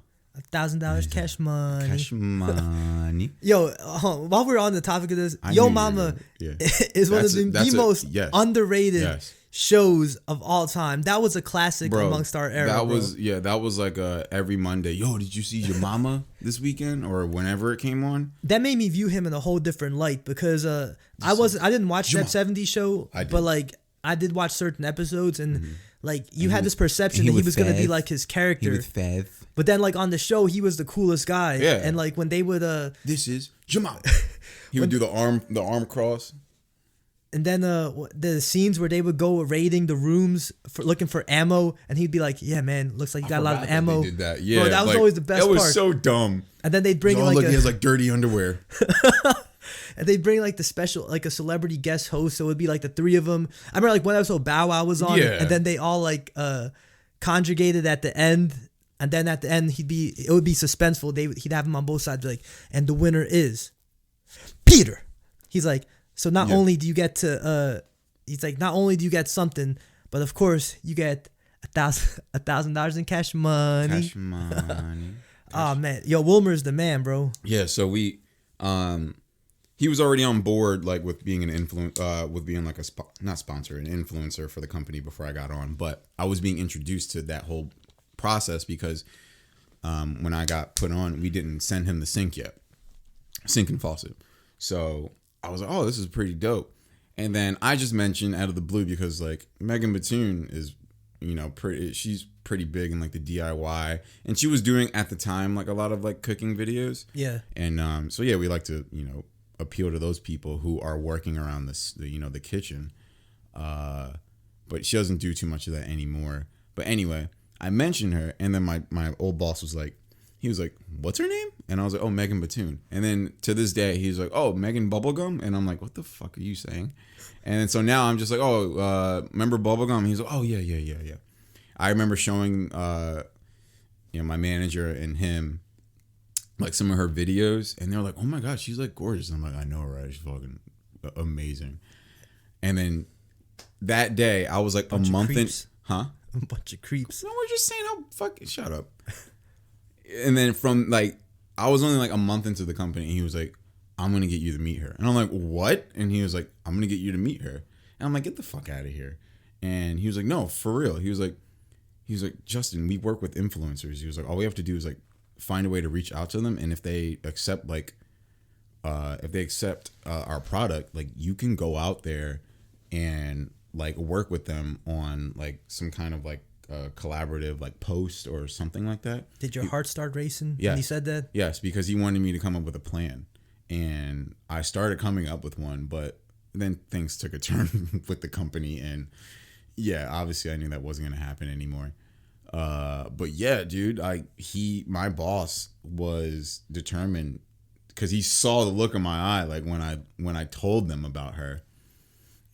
$1,000 cash money. Cash money. Yo, while we're on the topic of this, Yo Mama is one of the most underrated shows of all time. That was a classic amongst our era. That was like every Monday. Yo, did you see Your Mama this weekend or whenever it came on? That made me view him in a whole different light, because I didn't watch that 70s show, but like I did watch certain episodes, and like you had this perception that he was gonna be like his character. He was Fev. But then, like, on the show, he was the coolest guy. Yeah. And, like, when they would... this is Jamal. He would do the arm cross. And then the scenes where they would go raiding the rooms looking for ammo, and he'd be like, yeah, man, looks like you got a lot of ammo. They did that. Yeah. Bro, that was always the best part. That was so dumb. And then they'd bring he has, like, dirty underwear. And they'd bring, like, the special, like, a celebrity guest host, so it would be, like, the three of them. I remember, like, one episode Bow Wow was on, and then they all, like, conjugated at the end. And then at the end, it would be suspenseful. He'd have him on both sides, like, and the winner is Peter. He's like, so not only do you get something, but of course you get $1,000 in cash money. Cash money. Oh man, yo, Wilmer's the man, bro. Yeah. So we, he was already on board, like with being with being like not sponsor, an influencer for the company before I got on. But I was being introduced to that whole process because when I got put on, we didn't send him the sink yet, sink and faucet. So I was like, oh, this is pretty dope. And then I just mentioned out of the blue because like Megan Batoon is, she's pretty big in like the DIY, and she was doing at the time like a lot of like cooking videos. Yeah. And so yeah, we like to appeal to those people who are working around the kitchen. But she doesn't do too much of that anymore. But anyway, I mentioned her, and then my old boss was like, he was like, what's her name? And I was like, oh, Megan Batoon. And then to this day, he's like, oh, Megan Bubblegum? And I'm like, what the fuck are you saying? And then so now I'm just like, oh, remember Bubblegum? He's like, oh, yeah. I remember showing, my manager and him, like some of her videos. And they're like, oh my God, she's like gorgeous. And I'm like, I know, right? She's fucking amazing. And then that day, I was like a month in. Huh? A bunch of creeps. No, we're just saying how fucking shut up. And then from like, I was only like a month into the company, and he was like, I'm going to get you to meet her. And I'm like, what? And he was like, I'm going to get you to meet her. And I'm like, get the fuck out of here. And he was like, no, for real. He was like, Justin, we work with influencers. He was like, all we have to do is like find a way to reach out to them. And if they accept our product, like you can go out there and like work with them on like some kind of like collaborative like post or something like that. Did your heart start racing when he said that? Yes, because he wanted me to come up with a plan, and I started coming up with one, but then things took a turn with the company, and yeah, obviously I knew that wasn't going to happen anymore. But yeah, dude, my boss was determined because he saw the look in my eye, like when I told them about her,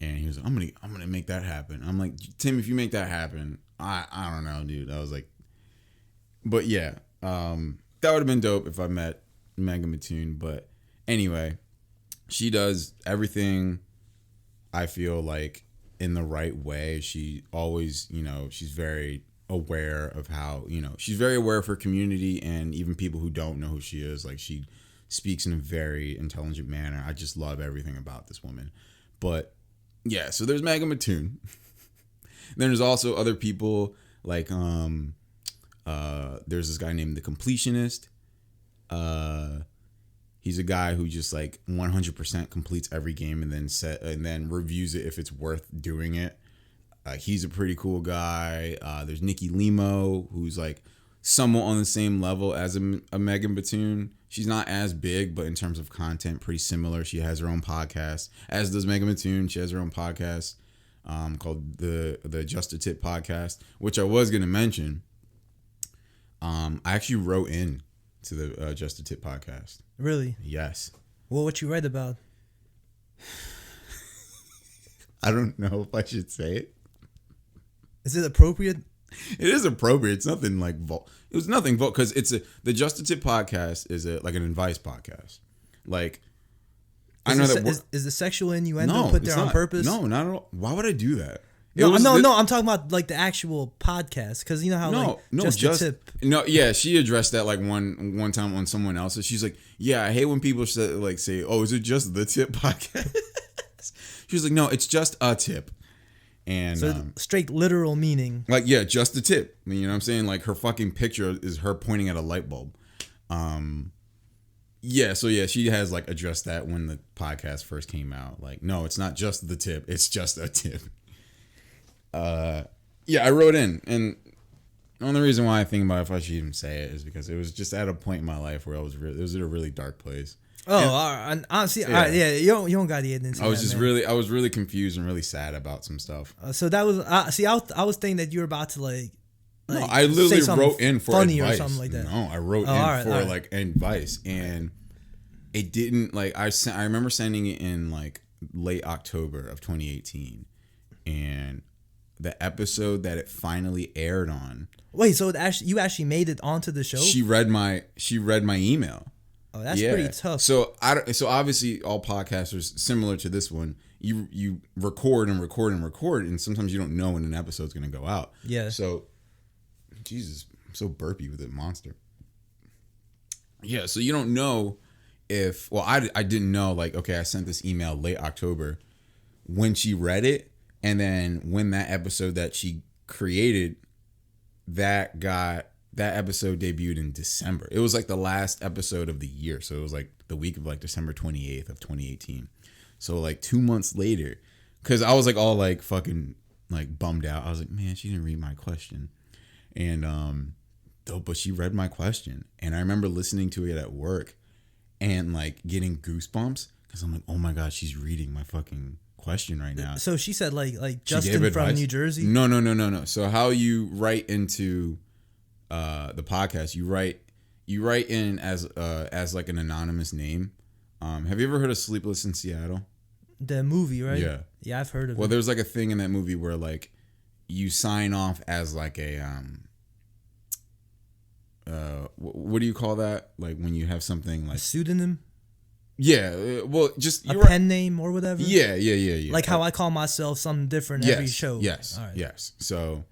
and he was like, I'm gonna make that happen. I'm like, Tim, if you make that happen, I don't know, dude. I was like, but yeah, that would have been dope if I met Megan Batoon. But anyway, she does everything, I feel like, in the right way. She always, she's very aware of how, she's very aware of her community and even people who don't know who she is. Like, she speaks in a very intelligent manner. I just love everything about this woman. But yeah, so there's Megan Batoon. Then there's also other people like there's this guy named The Completionist. He's a guy who just like 100% completes every game and then reviews it if it's worth doing it. He's a pretty cool guy. There's Nikki Limo, who's like somewhat on the same level as a Megan Batoon. She's not as big, but in terms of content, pretty similar. She has her own podcast, as does Megan Batoon. She has her own podcast called the Just a Tip podcast, which I was going to mention. I actually wrote in to the Just a Tip podcast. Really? Yes. Well, what you write about? I don't know if I should say it. Is it appropriate? It is appropriate. It's nothing like it was nothing because the Just a Tip podcast is like an advice podcast. Like, I know that is the sexual innuendo put there on purpose? No, not at all. Why would I do that? No, I'm talking about like the actual podcast, because you know how just a tip. No, yeah, she addressed that like one time on someone else's. She's like, yeah, I hate when people say, oh, is it just the tip podcast? She was like, no, it's just a tip. And so straight literal meaning. Like, yeah, just a tip. You know what I'm saying? Like, her fucking picture is her pointing at a light bulb. Yeah, so yeah, she has like addressed that when the podcast first came out. Like, no, it's not just the tip, it's just a tip. Yeah, I wrote in, and the only reason why I think about if I should even say it is because it was just at a point in my life where it was at a really dark place. Oh, and honestly, yeah. You don't got to get into that. I was really confused and really sad about some stuff. So that was I was thinking that you were about to like no, I literally wrote in for funny advice. Or something like that. No, I wrote in for like advice, and it didn't like I remember sending it in like late October of 2018, and the episode that it finally aired on. Wait, so you actually made it onto the show? She read my email. Oh, that's pretty tough. So obviously all podcasters similar to this one, you record and record and record, and sometimes you don't know when an episode's going to go out. Yeah. So, Jesus, I'm so burpy with it, monster. Yeah, so you don't know I didn't know, like, okay, I sent this email late October when she read it, and then when that episode that she created that episode debuted in December. It was like the last episode of the year, so it was like the week of like December 28th of 2018. So like 2 months later, because I was like all like fucking like bummed out. I was like, man, she didn't read my question, and but she read my question, and I remember listening to it at work and like getting goosebumps because I'm like, oh my god, she's reading my fucking question right now. So she said like Justin from New Jersey. No. So how you write into the podcast, you write in as like an anonymous name. Have you ever heard of Sleepless in Seattle? The movie, right? Yeah, I've heard of it. Well, there's like a thing in that movie where like you sign off as like a what do you call that? Like when you have something like a pseudonym. Yeah, well, just a pen name or whatever. Yeah. Like how I call myself something different every show. Yes, all right. Yes. So,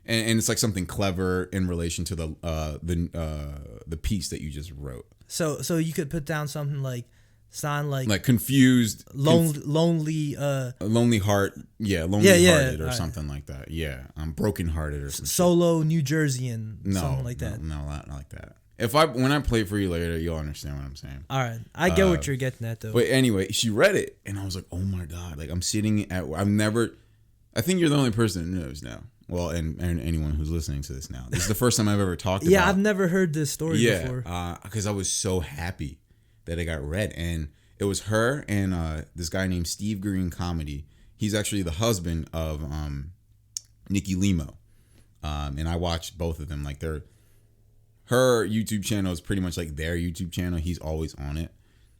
and it's like something clever in relation to the piece that you just wrote. So you could put down something like sign like confused, lonely heart, hearted or something like that. Yeah, I'm broken hearted or something. Solo New Jerseyan, something like that. No, not like that. When I play for you later, you'll understand what I'm saying. All right, I get what you're getting at though. But anyway, she read it, and I was like, oh my god! Like I'm sitting at, I think you're the only person who knows now. Well, and anyone who's listening to this now, this is the first time I've ever talked about. Yeah, I've never heard this story before. Yeah, because I was so happy that it got read, and it was her and this guy named Steve Green Comedy. He's actually the husband of Nikki Limo, and I watched both of them. Like her YouTube channel is pretty much like their YouTube channel. He's always on it.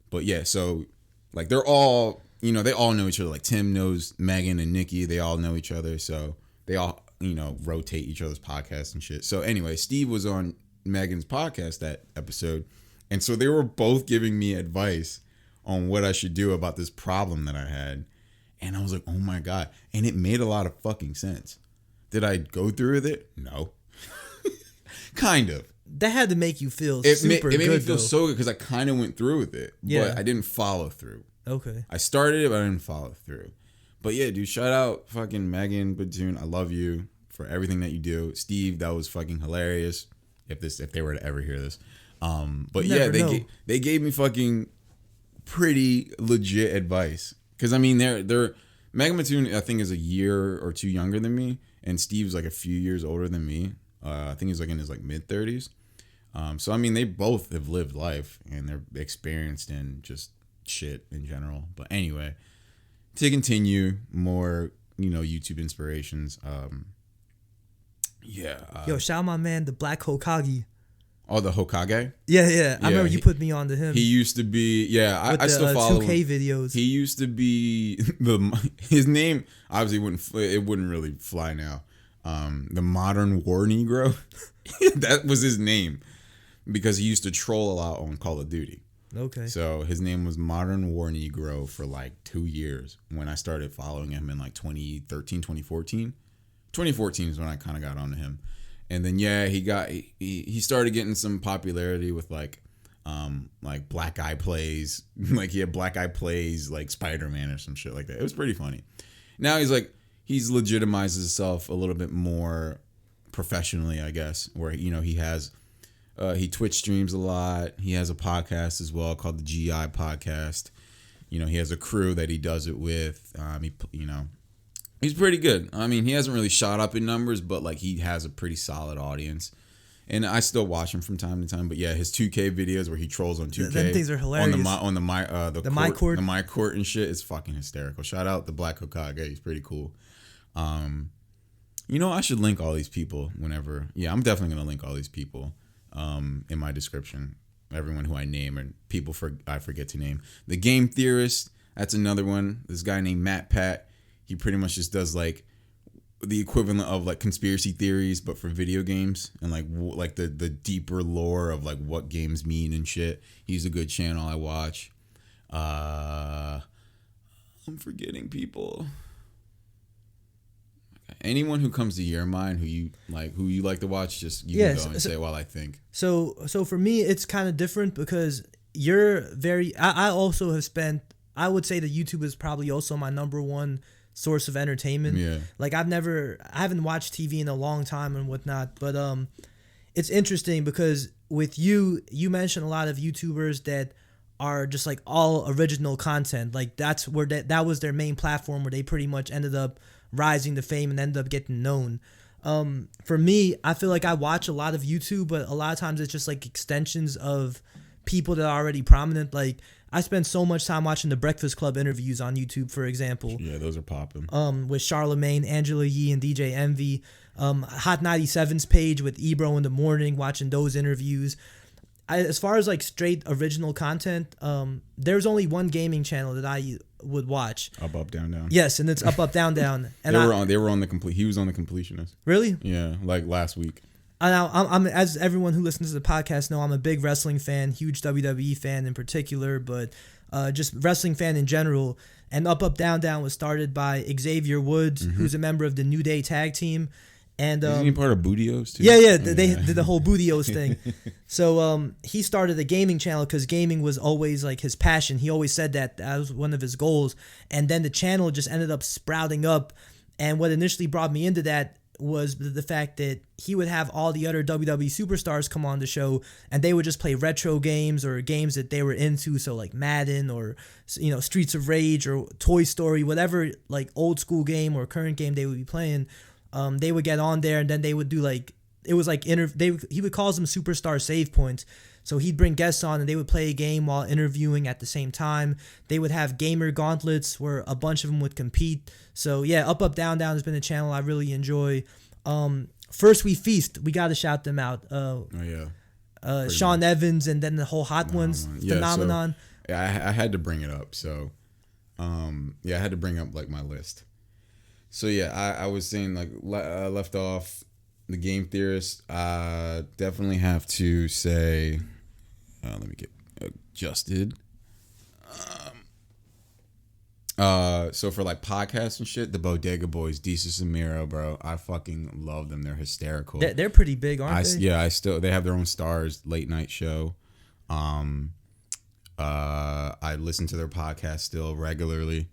But yeah, so like they're all, they all know each other. Like Tim knows Megan and Nikki. They all know each other. So they all, rotate each other's podcasts and shit. So anyway, Steve was on Megan's podcast that episode. And so they were both giving me advice on what I should do about this problem that I had. And I was like, oh my God. And it made a lot of fucking sense. Did I go through with it? No. Kind of. That had to make you feel super good. It made me feel so good because I kind of went through with it, but I didn't follow through. Okay. I started it, but I didn't follow through. But yeah, dude, shout out fucking Megan Batoon. I love you for everything that you do. Steve, that was fucking hilarious. If they were to ever hear this. But yeah, they gave me fucking pretty legit advice. Because I mean, they're Megan Batoon, I think, is a year or two younger than me, and Steve's like a few years older than me. I think he's like in his like mid 30s. So I mean, they both have lived life and they're experienced in just shit in general. But anyway, to continue more, YouTube inspirations. Yo, shout out my man, the Black Hokage. Oh, the Hokage? Yeah. I remember you put me on to him. He used to be, I still follow 2K him. videos. He used to be his name obviously wouldn't really fly now. The Modern War Negro. That was his name because he used to troll a lot on Call of Duty. Okay. So his name was Modern War Negro for like 2 years when I started following him in like 2013, 2014. 2014 is when I kind of got onto him. And then he started getting some popularity with like Black Guy Plays. Like he had Black Guy Plays like Spider-Man or some shit like that. It was pretty funny. Now he's legitimized himself a little bit more professionally, I guess, where he has he Twitch streams a lot. He has a podcast as well called the GI podcast. He has a crew that he does it with. He's pretty good. I mean, he hasn't really shot up in numbers, but like he has a pretty solid audience. And I still watch him from time to time. But yeah, his 2K videos where he trolls on 2K. Them things are hilarious. On the my court. The my court and shit is fucking hysterical. Shout out the Black Hokage. He's pretty cool. I should link all these people whenever. Yeah, I'm definitely going to link all these people in my description. Everyone who I name and people I forget to name. The Game Theorist, that's another one. This guy named Matt Pat. He pretty much just does like the equivalent of like conspiracy theories, but for video games and like the deeper lore of like what games mean and shit. He's a good channel I watch. I'm forgetting people. Anyone who comes to your mind who you like to watch, just you can go and say while I think. So for me, it's kind of different because you're very. I also have spent. I would say that YouTube is probably also my number one source of entertainment. Yeah. Like I haven't watched TV in a long time and whatnot, but it's interesting because with you mentioned a lot of YouTubers that are just like all original content. Like that's where that was their main platform where they pretty much ended up rising to fame and ended up getting known. For me, I feel like I watch a lot of YouTube, but a lot of times it's just like extensions of people that are already prominent. Like I spend so much time watching the Breakfast Club interviews on YouTube, for example. Yeah, those are popping. With Charlemagne, Angela Yee, and DJ Envy. Hot 97's page with Ebro in the morning, watching those interviews. As far as like straight original content, there's only one gaming channel that I would watch. Up, down, down. Yes, and it's up, down, down. And they were on the complete. He was on the Completionist. Really? Yeah, like last week. I'm as everyone who listens to the podcast know, I'm a big wrestling fan, huge WWE fan in particular, but just wrestling fan in general. And Up, Down, Down was started by Xavier Woods, who's a member of the New Day tag team. And isn't he part of Bootios too? Yeah. They did the whole Bootios thing. So he started a gaming channel because gaming was always like his passion. He always said that was one of his goals. And then the channel just ended up sprouting up. And what initially brought me into that was the fact that he would have all the other WWE superstars come on the show, and they would just play retro games or games that they were into. So like Madden or Streets of Rage or Toy Story, whatever like old school game or current game they would be playing. They would get on there and then they would do like, it was like he would call them superstar save points. So he'd bring guests on and they would play a game while interviewing at the same time. They would have gamer gauntlets where a bunch of them would compete. So yeah, Up, Down, Down has been a channel I really enjoy. First We Feast, we got to shout them out. Sean Evans and then the whole Hot Ones phenomenon. So, I had to bring it up. So I had to bring up like my list. So yeah, I was saying like left off the Game Theorist. Definitely have to say, let me get adjusted. So for like podcasts and shit, the Bodega Boys, Desus and Mero, bro, I fucking love them. They're hysterical. They're pretty big, aren't they? Yeah, they have their own Stars late night show. I listen to their podcast still regularly.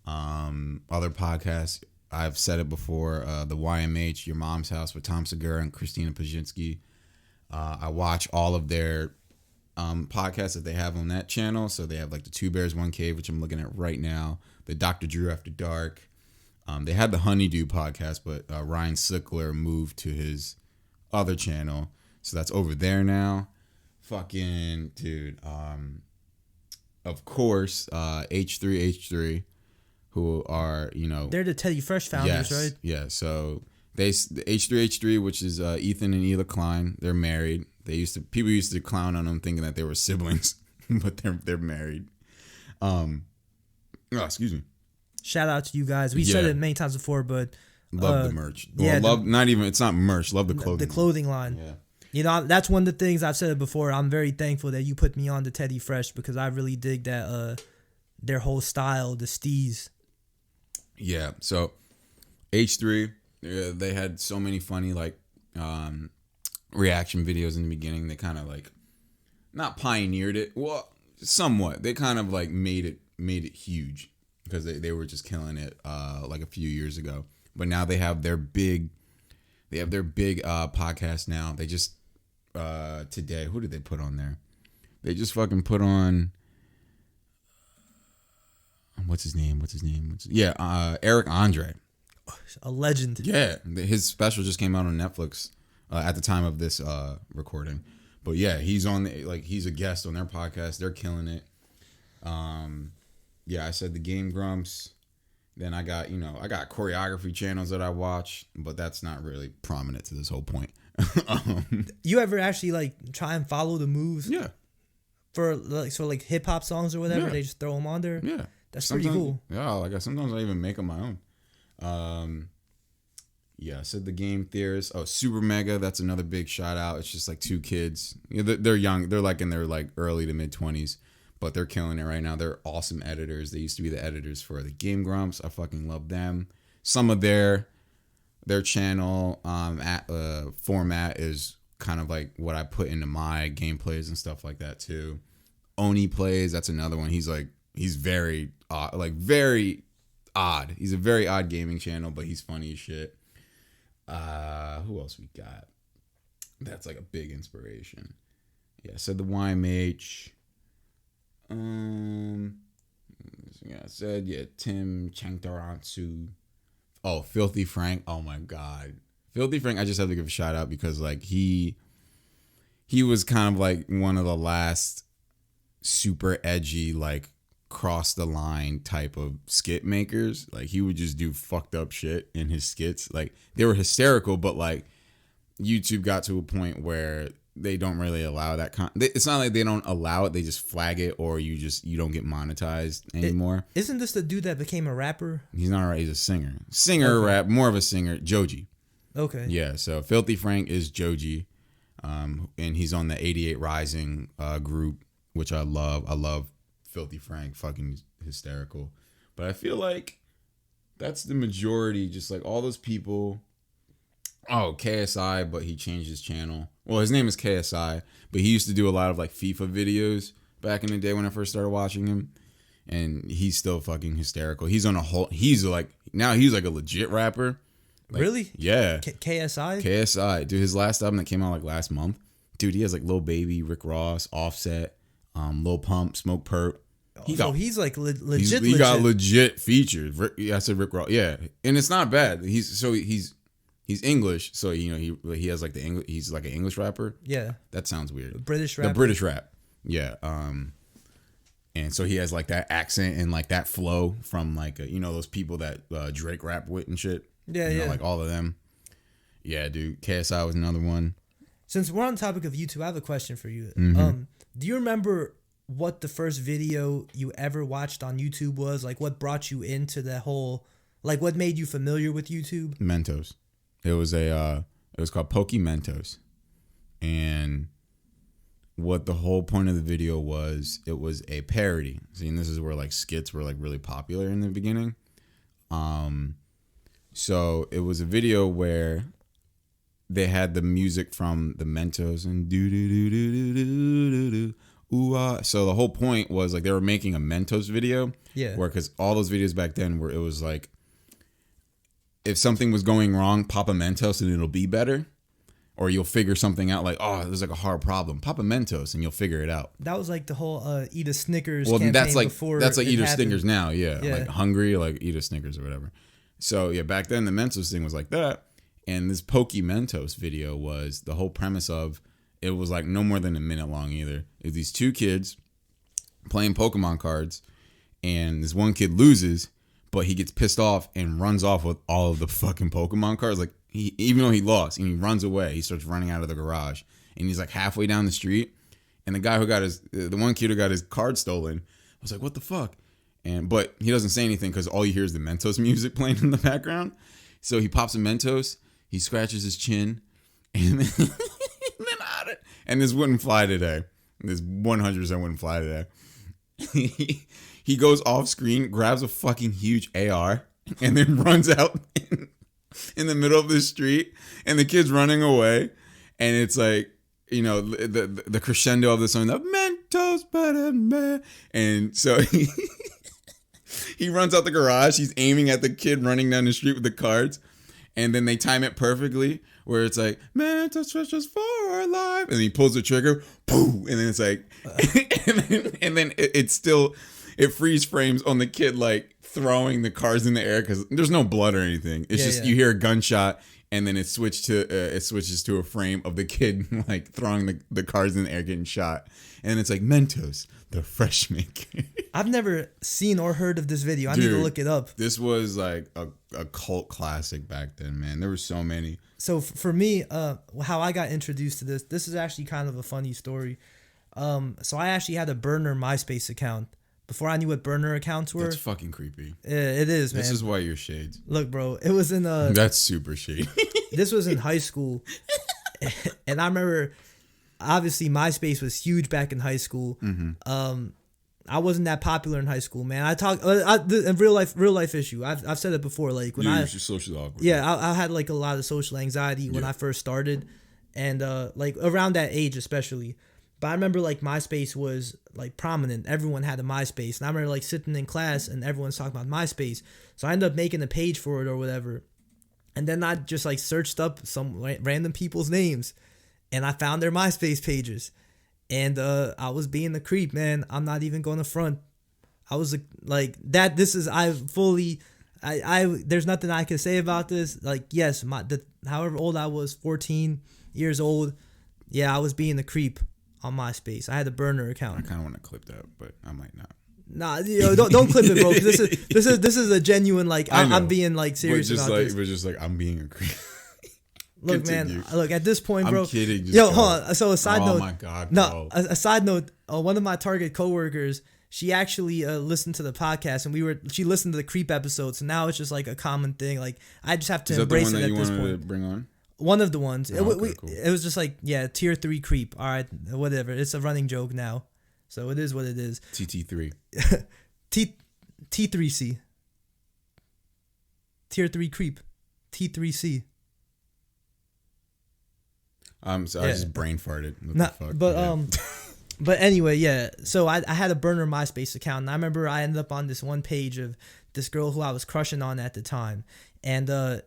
Other podcasts, I've said it before, the YMH, Your Mom's House with Tom Segura and Christina Pajinski. I watch all of their podcasts that they have on that channel. So they have like the Two Bears, One Cave, which I'm looking at right now. The Dr. Drew After Dark. They had the Honeydew podcast, but Ryan Sickler moved to his other channel. So that's over there now. Fucking, dude. Of course, H3H3. Who are, they're the Teddy Fresh founders, right? Yeah. So the H3H3, which is Ethan and Ela Klein, they're married. People used to clown on them thinking that they were siblings, but they're married. Excuse me. Shout out to you guys. We said it many times before, but love the merch. Well, it's not merch. Love the clothing. The clothing line. Yeah. That's one of the things I've said it before. I'm very thankful that you put me on to Teddy Fresh because I really dig that their whole style, the steez. Yeah, so H3, they had so many funny like reaction videos in the beginning. They kind of like not pioneered it, well, somewhat. They kind of like made it huge because they were just killing it like a few years ago. But now they have their big podcast now. They just today, who did they put on there? They just fucking put on. What's his name? Eric Andre. A legend. Yeah. His special just came out on Netflix at the time of this recording. But yeah, he's a guest on their podcast. They're killing it. I said the Game Grumps. Then I got choreography channels that I watch, but that's not really prominent to this whole point. You ever actually like try and follow the moves? Yeah. For like hip hop songs or whatever, they just throw them on there. Yeah. That's pretty cool. Yeah, sometimes I even make them my own. I said the Game Theorists. Oh, Super Mega, that's another big shout out. It's just like two kids. They're young. They're like in their like early to mid 20s, but they're killing it right now. They're awesome editors. They used to be the editors for the Game Grumps. I fucking love them. Some of their channel format is kind of like what I put into my gameplays and stuff like that too. Oni Plays. That's another one. He's very very odd. He's a very odd gaming channel, but he's funny as shit. Who else we got? That's like a big inspiration. Yeah, I said the YMH. Yeah, I said Tim Changtaransu. Oh, Filthy Frank. Oh my God, Filthy Frank. I just have to give a shout out because like he was kind of like one of the last super edgy like cross the line type of skit makers. Like he would just do fucked up shit in his skits. Like they were hysterical, but like YouTube got to a point where they don't really allow that it's not like they don't allow it, they just flag it, or you don't get monetized anymore. Isn't this the dude that became a rapper? He's not right, he's a singer. Okay. Rap, more of a singer. Joji. Okay. Yeah, so Filthy Frank is Joji, and he's on the 88 Rising group, which I love Filthy Frank, fucking hysterical. But I feel like that's the majority, just like all those people. Oh, KSI, but he changed his channel. Well, his name is KSI, but he used to do a lot of like FIFA videos back in the day when I first started watching him. And he's still fucking hysterical. He's like a legit rapper. Like, really? Yeah. KSI? KSI. Dude, his last album that came out like last month. Dude, he has like Lil Baby, Rick Ross, Offset, Lil Pump, Smoke Perp. He's like legit. He got legit features. I said Rick Ross. Yeah. And it's not bad. He's English, so he has like the English. He's like an English rapper. Yeah, that sounds weird. British rap. The British rap. Yeah. And so he has like that accent and like that flow from like those people that Drake rap with and shit. Yeah, like all of them. Yeah, dude. KSI was another one. Since we're on the topic of YouTube, I have a question for you. Mm-hmm. Do you remember what the first video you ever watched on YouTube was? Like, what brought you into that whole? Like, what made you familiar with YouTube? Mentos. It was called Pokey Mentos, and what the whole point of the video was, it was a parody. See, and this is where like skits were like really popular in the beginning. So it was a video where they had the music from the Mentos and do do do do do do do. Ooh, so the whole point was like they were making a Mentos video. Yeah. Where, because all those videos back then where it was like, if something was going wrong, pop a Mentos and it'll be better. Or you'll figure something out like, oh, there's like a hard problem. Pop a Mentos and you'll figure it out. That was like the whole eat a Snickers campaign that's like eat a Snickers now, yeah. Like hungry, like eat a Snickers or whatever. So yeah, back then the Mentos thing was like that. And this Pokey Mentos video was the whole premise of, it was like no more than a minute long either. It's these two kids playing Pokemon cards, and this one kid loses, but he gets pissed off and runs off with all of the fucking Pokemon cards. Like even though he lost, and he runs away, he starts running out of the garage, and he's like halfway down the street, and the one kid who got his card stolen was like, "What the fuck?" But he doesn't say anything because all you hear is the Mentos music playing in the background. So he pops a Mentos, he scratches his chin, and then and this wouldn't fly today. This 100% wouldn't fly today. He goes off screen, grabs a fucking huge AR, and then runs out in the middle of the street, and the kid's running away, and it's like, the crescendo of the song, the Mentos better man, and so he runs out the garage, he's aiming at the kid running down the street with the cards, and then they time it perfectly, where it's like, Mentos stretches for our life, and he pulls the trigger, boom, and then it's like, and then it freeze frames on the kid like throwing the cards in the air because there's no blood or anything. It's you hear a gunshot, and then it switches to a frame of the kid like throwing the cards in the air, getting shot, and it's like Mentos, the fresh maker. I've never seen or heard of this video. I need to look it up. This was like a cult classic back then, man. There were so many. So for me, how I got introduced to this is actually kind of a funny story. So I actually had a burner MySpace account before I knew what burner accounts were. That's fucking creepy. It is, man. This is why you're shades. Look, bro, it was in That's super shady. This was in high school, and I remember, obviously, MySpace was huge back in high school. Mm-hmm. I wasn't that popular in high school, man. I talk in real life issue. I've said it before. Like when you're socially awkward. Yeah, I had like a lot of social anxiety when I first started, and like around that age especially. But I remember like MySpace was like prominent. Everyone had a MySpace. And I remember like sitting in class and everyone's talking about MySpace. So I ended up making a page for it or whatever. And then I just like searched up some random people's names and I found their MySpace pages. And I was being a creep, man. I'm not even going to front. I was like that. This is I there's nothing I can say about this. Like, yes, however old I was, 14 years old. Yeah, I was being a creep on MySpace. I had a burner account. I kind of want to clip that, but I might not. Nah, don't clip it, bro. This is a genuine like I'm being like serious about this. But just like I'm being a creep. Look, Continue. man. Look, at this point, bro. I'm kidding. Hold on. So a side note. Oh my god. No, a side note. One of my Target coworkers, she actually listened to the podcast, and she listened to the creep episode. So now it's just like a common thing. Like I just have to embrace it at this point. To bring on? One of the ones. Oh, cool. It was just like, yeah, tier 3 creep. All right, whatever. It's a running joke now. So it is what it is. TT3. T3C. Tier 3 creep. T3C. So I just brain farted. What the fuck? But but anyway, yeah. So I had a burner MySpace account, and I remember I ended up on this one page of this girl who I was crushing on at the time, and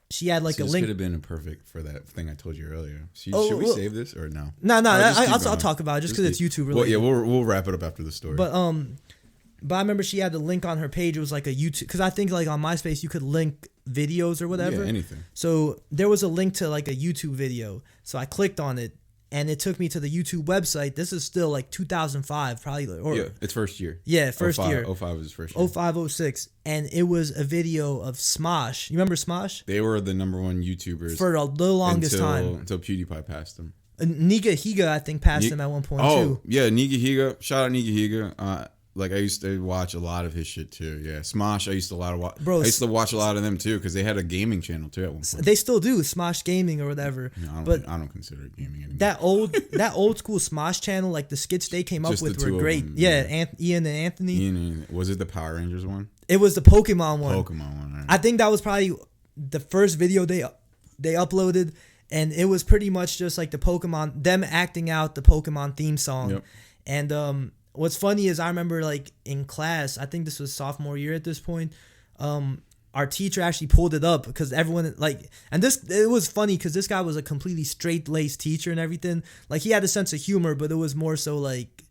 she had like a link. Could have been perfect for that thing I told you earlier. Should we save this or no? No. I'll talk about it just because it's YouTube related. Well, yeah, we'll wrap it up after the story. But I remember she had the link on her page. It was like a YouTube, because I think like on MySpace you could link videos or whatever. Yeah, anything. So there was a link to like a YouTube video. So I clicked on it, and it took me to the YouTube website. This is still like 2005, probably. Yeah, it's first year. Yeah, first year. 05 was his first year. 05, 06. And it was a video of Smosh. You remember Smosh? They were the number one YouTubers. For the longest time. Until PewDiePie passed them. Niga Higa, I think, passed him at one point, too. Oh, yeah, Niga Higa. Shout out Niga Higa. Like, I used to watch a lot of his shit, too. Yeah, Smosh, I used to watch a lot of them, too, because they had a gaming channel, too, at one point. They still do, Smosh Gaming or whatever. No, I don't consider it gaming anymore. That old school Smosh channel, like, the skits they came up with were great. Ian and Anthony. Was it the Power Rangers one? It was the Pokemon one. Right. I think that was probably the first video they uploaded, and it was pretty much just like them acting out the Pokemon theme song. Yep. And what's funny is I remember like in class, I think this was sophomore year at this point, our teacher actually pulled it up because everyone it was funny because this guy was a completely straight-laced teacher and everything. Like he had a sense of humor, but it was more so like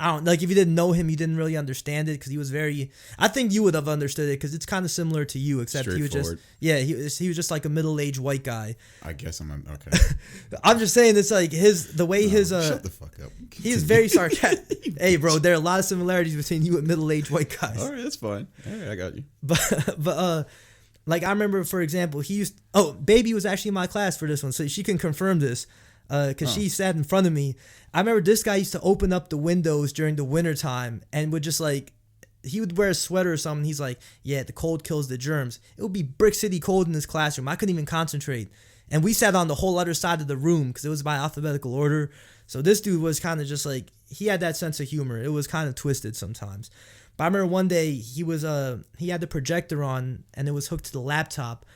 if you didn't know him, you didn't really understand it because he was very. I think you would have understood it because it's kind of similar to you, except he was just he was just like a middle-aged white guy. I guess I'm okay. I'm just saying it's like shut the fuck up. He is very sarcastic. Hey, bro, there are a lot of similarities between you and middle-aged white guys. All right, that's fine. All right, I got you. But like I remember, for example, Baby was actually in my class for this one, so she can confirm this. Because she sat in front of me. I remember this guy used to open up the windows during the wintertime and would just like, he would wear a sweater or something. He's like, yeah, the cold kills the germs. It would be brick city cold in this classroom. I couldn't even concentrate. And we sat on the whole other side of the room because it was by alphabetical order. So this dude was kind of just like, he had that sense of humor. It was kind of twisted sometimes. But I remember one day he had the projector on and it was hooked to the laptop.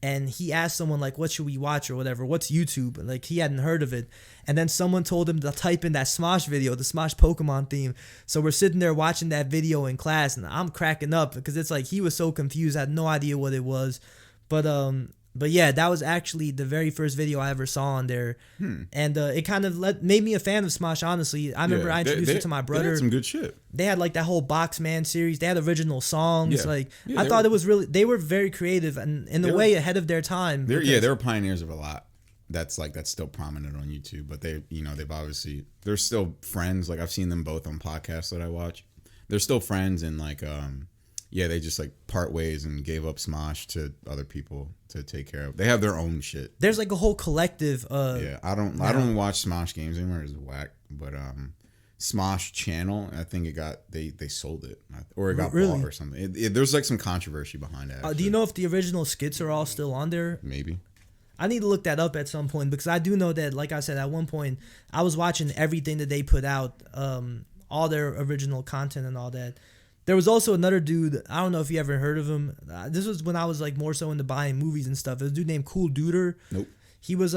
And he asked someone, like, what should we watch or whatever? What's YouTube? Like, he hadn't heard of it. And then someone told him to type in that Smosh video, the Smosh Pokemon theme. So we're sitting there watching that video in class, and I'm cracking up because it's like he was so confused. I had no idea what it was. But yeah, that was actually the very first video I ever saw on there. And it kind of made me a fan of Smosh, honestly. I remember I introduced it to my brother. They had some good shit. They had like that whole Boxman series. They had original songs. I thought it was really, they were very creative and in a way ahead of their time. They were pioneers of a lot. That's still prominent on YouTube, but they're still friends. Like I've seen them both on podcasts that I watch. They're still friends and like, they just like part ways and gave up Smosh to other people to take care of. They have their own shit. There's like a whole collective. I don't watch Smosh games anymore. It's whack. But Smosh channel, I think they sold it or it got bought or something. There's like some controversy behind it. Do you know if the original skits are all still on there? Maybe. I need to look that up at some point because I do know that, like I said, at one point I was watching everything that they put out, all their original content and all that. There was also another dude, I don't know if you ever heard of him. This was when I was like more so into buying movies and stuff. There's a dude named Cool Duder. Nope. He was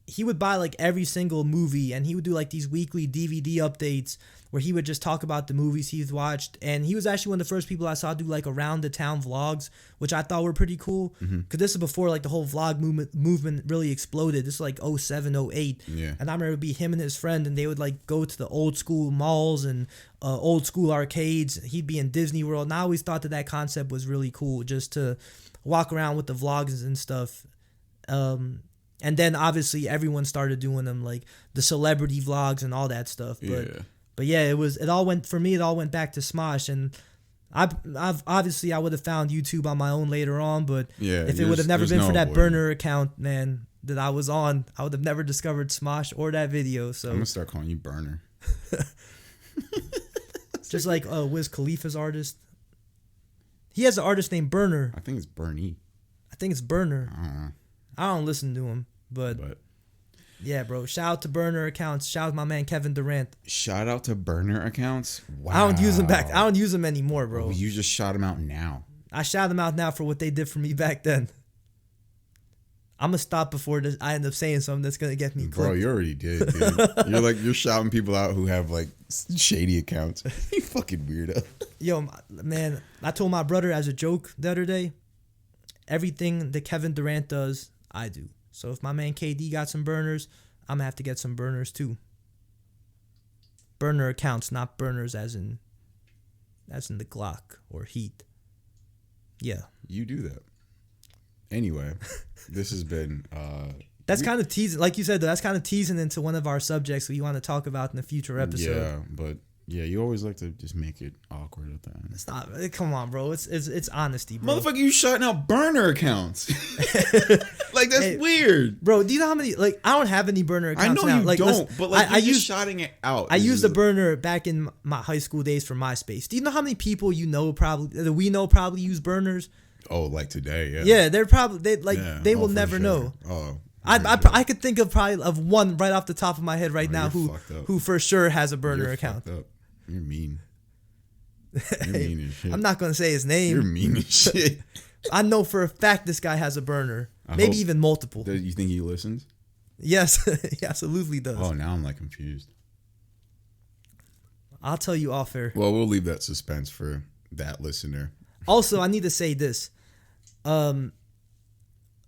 he would buy like every single movie, and he would do like these weekly DVD updates where he would just talk about the movies he's watched. And he was actually one of the first people I saw do like around the town vlogs, which I thought were pretty cool. Because this is before like the whole vlog movement really exploded. This is like 07, 08. Yeah. And I remember it'd be him and his friend, and they would like go to the old school malls and old school arcades. He'd be in Disney World. And I always thought that concept was really cool, just to walk around with the vlogs and stuff. And then obviously everyone started doing them, like the celebrity vlogs and all that stuff. But yeah, it all went back to Smosh. And I've obviously I would have found YouTube on my own later on, but if it would have never been for that burner account, man, that I was on, I would have never discovered Smosh or that video. So I'm gonna start calling you Burner. Just like Wiz Khalifa's artist. He has an artist named Burner. I think it's Bernie. I think it's Burner. I don't know. I don't listen to him, but yeah, bro. Shout out to burner accounts. Shout out to my man Kevin Durant. Shout out to burner accounts. Wow. I don't use them back. I don't use them anymore, bro. Oh, you just shout them out now. I shout them out now for what they did for me back then. I'm gonna stop before I end up saying something that's gonna get me clipped. Bro, you already did, dude. you're shouting people out who have like shady accounts. You fucking weirdo. Yo, man, I told my brother as a joke the other day, everything that Kevin Durant does, I do. So if my man KD got some burners, I'm gonna have to get some burners too. Burner accounts, not burners as in the Glock or heat. Yeah. You do that. Anyway, this has been that's kind of teasing, like you said, that's kind of teasing into one of our subjects we want to talk about in a future episode. Yeah, but yeah, you always like to just make it awkward at the end. It's not. Come on, bro. It's honesty, bro. Motherfucker, you shouting out burner accounts. Like, that's weird. Bro, do you know how many, like, I don't have any burner accounts now. I know you like, don't, but like, I use shouting it out. I used a burner back in my high school days for MySpace. Do you know how many people we know probably use burners? Oh, like today, yeah. Yeah, they will never know. Oh. I could think of one right off the top of my head right now who for sure has a burner account. You're mean. You're mean as shit. I'm not gonna say his name. You're mean as shit. I know for a fact this guy has a burner. Maybe even multiple. You think he listens? Yes, he absolutely does. Oh, now I'm like confused. I'll tell you off air. Well, we'll leave that suspense for that listener. Also, I need to say this.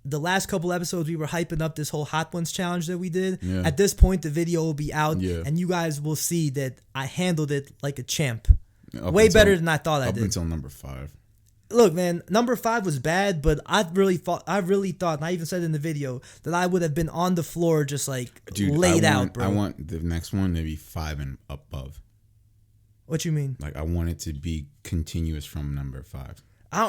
The last couple episodes, we were hyping up this whole Hot Ones challenge that we did. Yeah. At this point, the video will be out, and you guys will see that I handled it like a champ. Way better than I thought I did. Up until number 5. Look, man, number 5 was bad, but I really thought, and I even said in the video, that I would have been on the floor just like laid out, bro. I want the next one to be 5 and above. What you mean? Like, I want it to be continuous from number 5.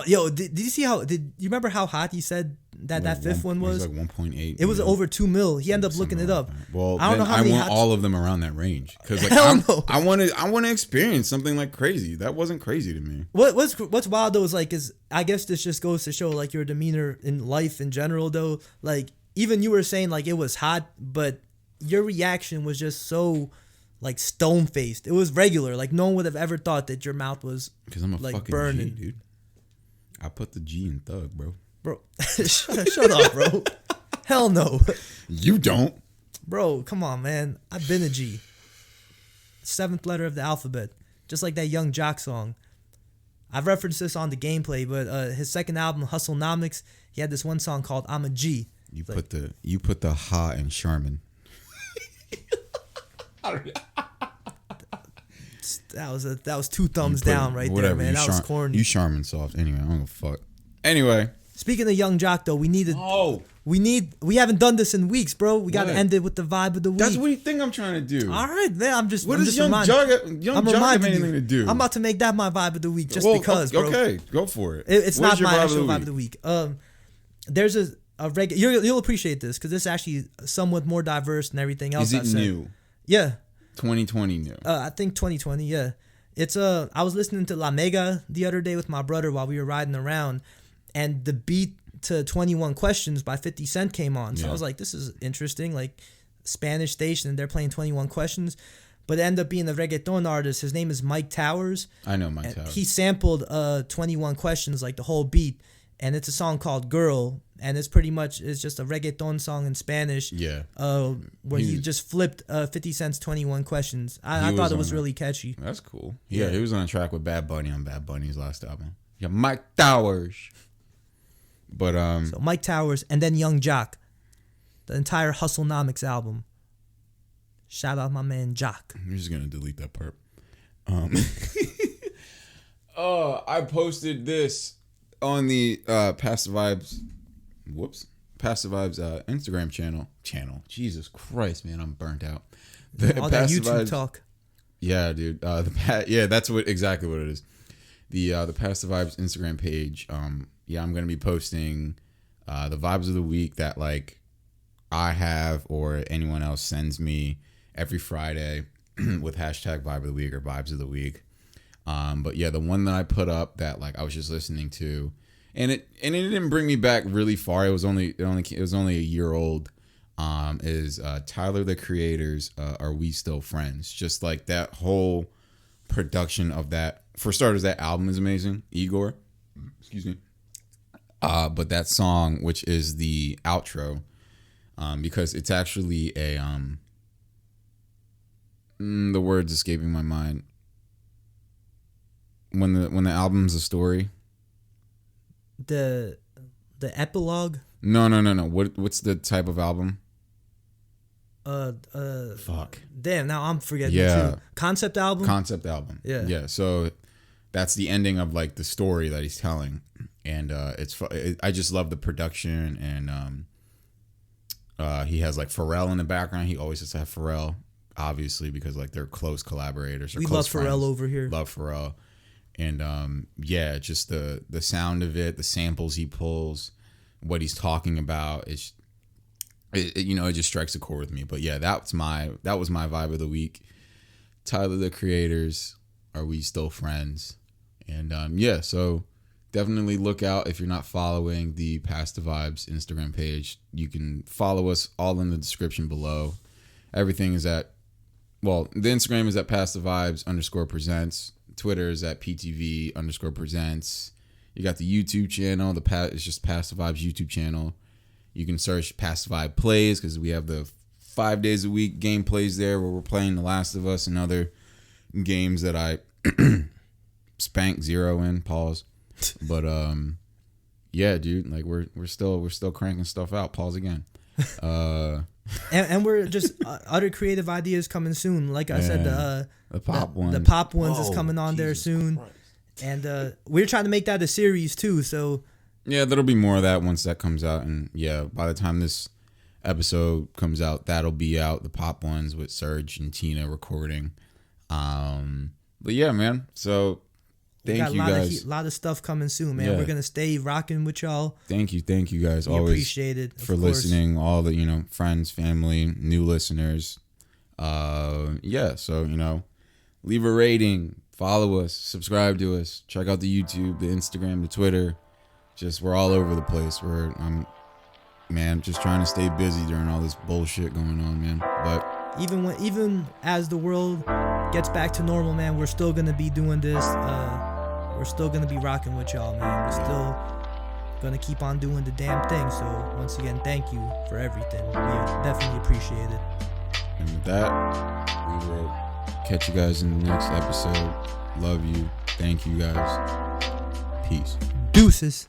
Did you see did you remember how hot he said that fifth one was? It was like 1.8. It was over 2 mil. He ended up looking it up. Well, I don't know how many. I want all of them around that range because like I want to experience something like crazy. That wasn't crazy to me. What's wild though is I guess this just goes to show like your demeanor in life in general though. Like even you were saying like it was hot, but your reaction was just so like stone faced. It was regular. Like no one would have ever thought that your mouth was because I'm a like fucking burning, G, dude. I put the G in thug, bro. Bro, shut up, bro. Hell no. You don't. Bro, come on, man. I've been a G. 7th letter of the alphabet. Just like that Young Jock song. I've referenced this on the gameplay, but his second album, Hustlenomics, he had this one song called I'm a G. You put the ha in Charmin. That was 2 thumbs down right there, man. That was corny. You Charmin soft. Anyway, I don't give a fuck. Anyway. Speaking of Young Jock, though, we haven't done this in weeks, bro. We got to end it with the vibe of the week. That's what you think I'm trying to do. All right, man. What does Young Jock have anything to do? I'm about to make that my vibe of the week because, bro. Okay, go for it. It's not my actual vibe of the week. There's a regular. You'll appreciate this because this is actually somewhat more diverse than everything else. Is it new? Yeah. 2020 new. I think 2020, yeah. It's I was listening to La Mega the other day with my brother while we were riding around, and the beat to 21 Questions by 50 Cent came on. So I was like, this is interesting, like Spanish station and they're playing 21 Questions. But it ended up being a reggaeton artist. His name is Mike Towers. I know Mike Towers. He sampled 21 Questions, like the whole beat, and it's a song called Girl. and it's just a reggaeton song in Spanish. Yeah. Where he just flipped 50 Cent's 21 Questions. I thought it was really catchy. That's cool. Yeah, he was on a track with Bad Bunny on Bad Bunny's last album. Yeah, Mike Towers. But so Mike Towers and then Young Jock, the entire Hustlenomics album. Shout out my man Jock. I'm just gonna delete that part. I posted this on the Passive Vibes Instagram channel. Jesus Christ, man, I'm burnt out. All that YouTube talk. Yeah, dude. That's exactly what it is. The Passive Vibes Instagram page. I'm gonna be posting the vibes of the week that like I have or anyone else sends me every Friday with hashtag Vibe of the Week or Vibes of the Week. But yeah, the one that I put up that like I was just listening to, and it didn't bring me back really far. It was only a year old. Is Tyler the Creator's Are We Still Friends? Just like that whole production of that. For starters, that album is amazing. Igor, excuse me. But that song, which is the outro, because it's actually a the words escaping my mind. When the album's a story. The epilogue. No. What's the type of album? Fuck. Damn, now I'm forgetting. Yeah. Too. Concept album. Yeah. Yeah. So that's the ending of like the story that he's telling, and I just love the production, and he has like Pharrell in the background. He always has to have Pharrell, obviously, because like they're close collaborators. We love Pharrell over here. Love Pharrell, and just the sound of it, the samples he pulls, what he's talking about. It just strikes a chord with me. But yeah, that was my vibe of the week. Tyler the Creator's Are We Still Friends? And so definitely look out if you're not following the Past the Vibes Instagram page. You can follow us all in the description below. Everything is the Instagram is at Past the Vibes _presents. Twitter is at PTV _presents. You got the YouTube channel. It's just Past the Vibes YouTube channel. You can search Past the Vibe Plays because we have the 5 days a week gameplays there where we're playing The Last of Us and other games that I spank 0 in. Pause. But yeah, dude, like we're still cranking stuff out. Pause again. And we're just other creative ideas coming soon. Like I said, the pop one. The pop ones is coming on there soon. Christ. And we're trying to make that a series too. So yeah, there'll be more of that once that comes out. And yeah, by the time this episode comes out, that'll be out. The pop ones with Serge and Tina recording. But yeah, man. So thank you guys. A lot of stuff coming soon, man. Yeah. We're gonna stay rocking with y'all. Thank you guys. We always appreciate it for listening. All the friends, family, new listeners. So leave a rating, follow us, subscribe to us, check out the YouTube, the Instagram, the Twitter. We're all over the place. I'm just trying to stay busy during all this bullshit going on, man. But even as the world gets back to normal, man, we're still gonna be doing this. We're still gonna be rocking with y'all, man. We're still gonna keep on doing the damn thing. So once again, thank you for everything. We definitely appreciate it. And with that, we will catch you guys in the next episode. Love you. Thank you guys. Peace. Deuces.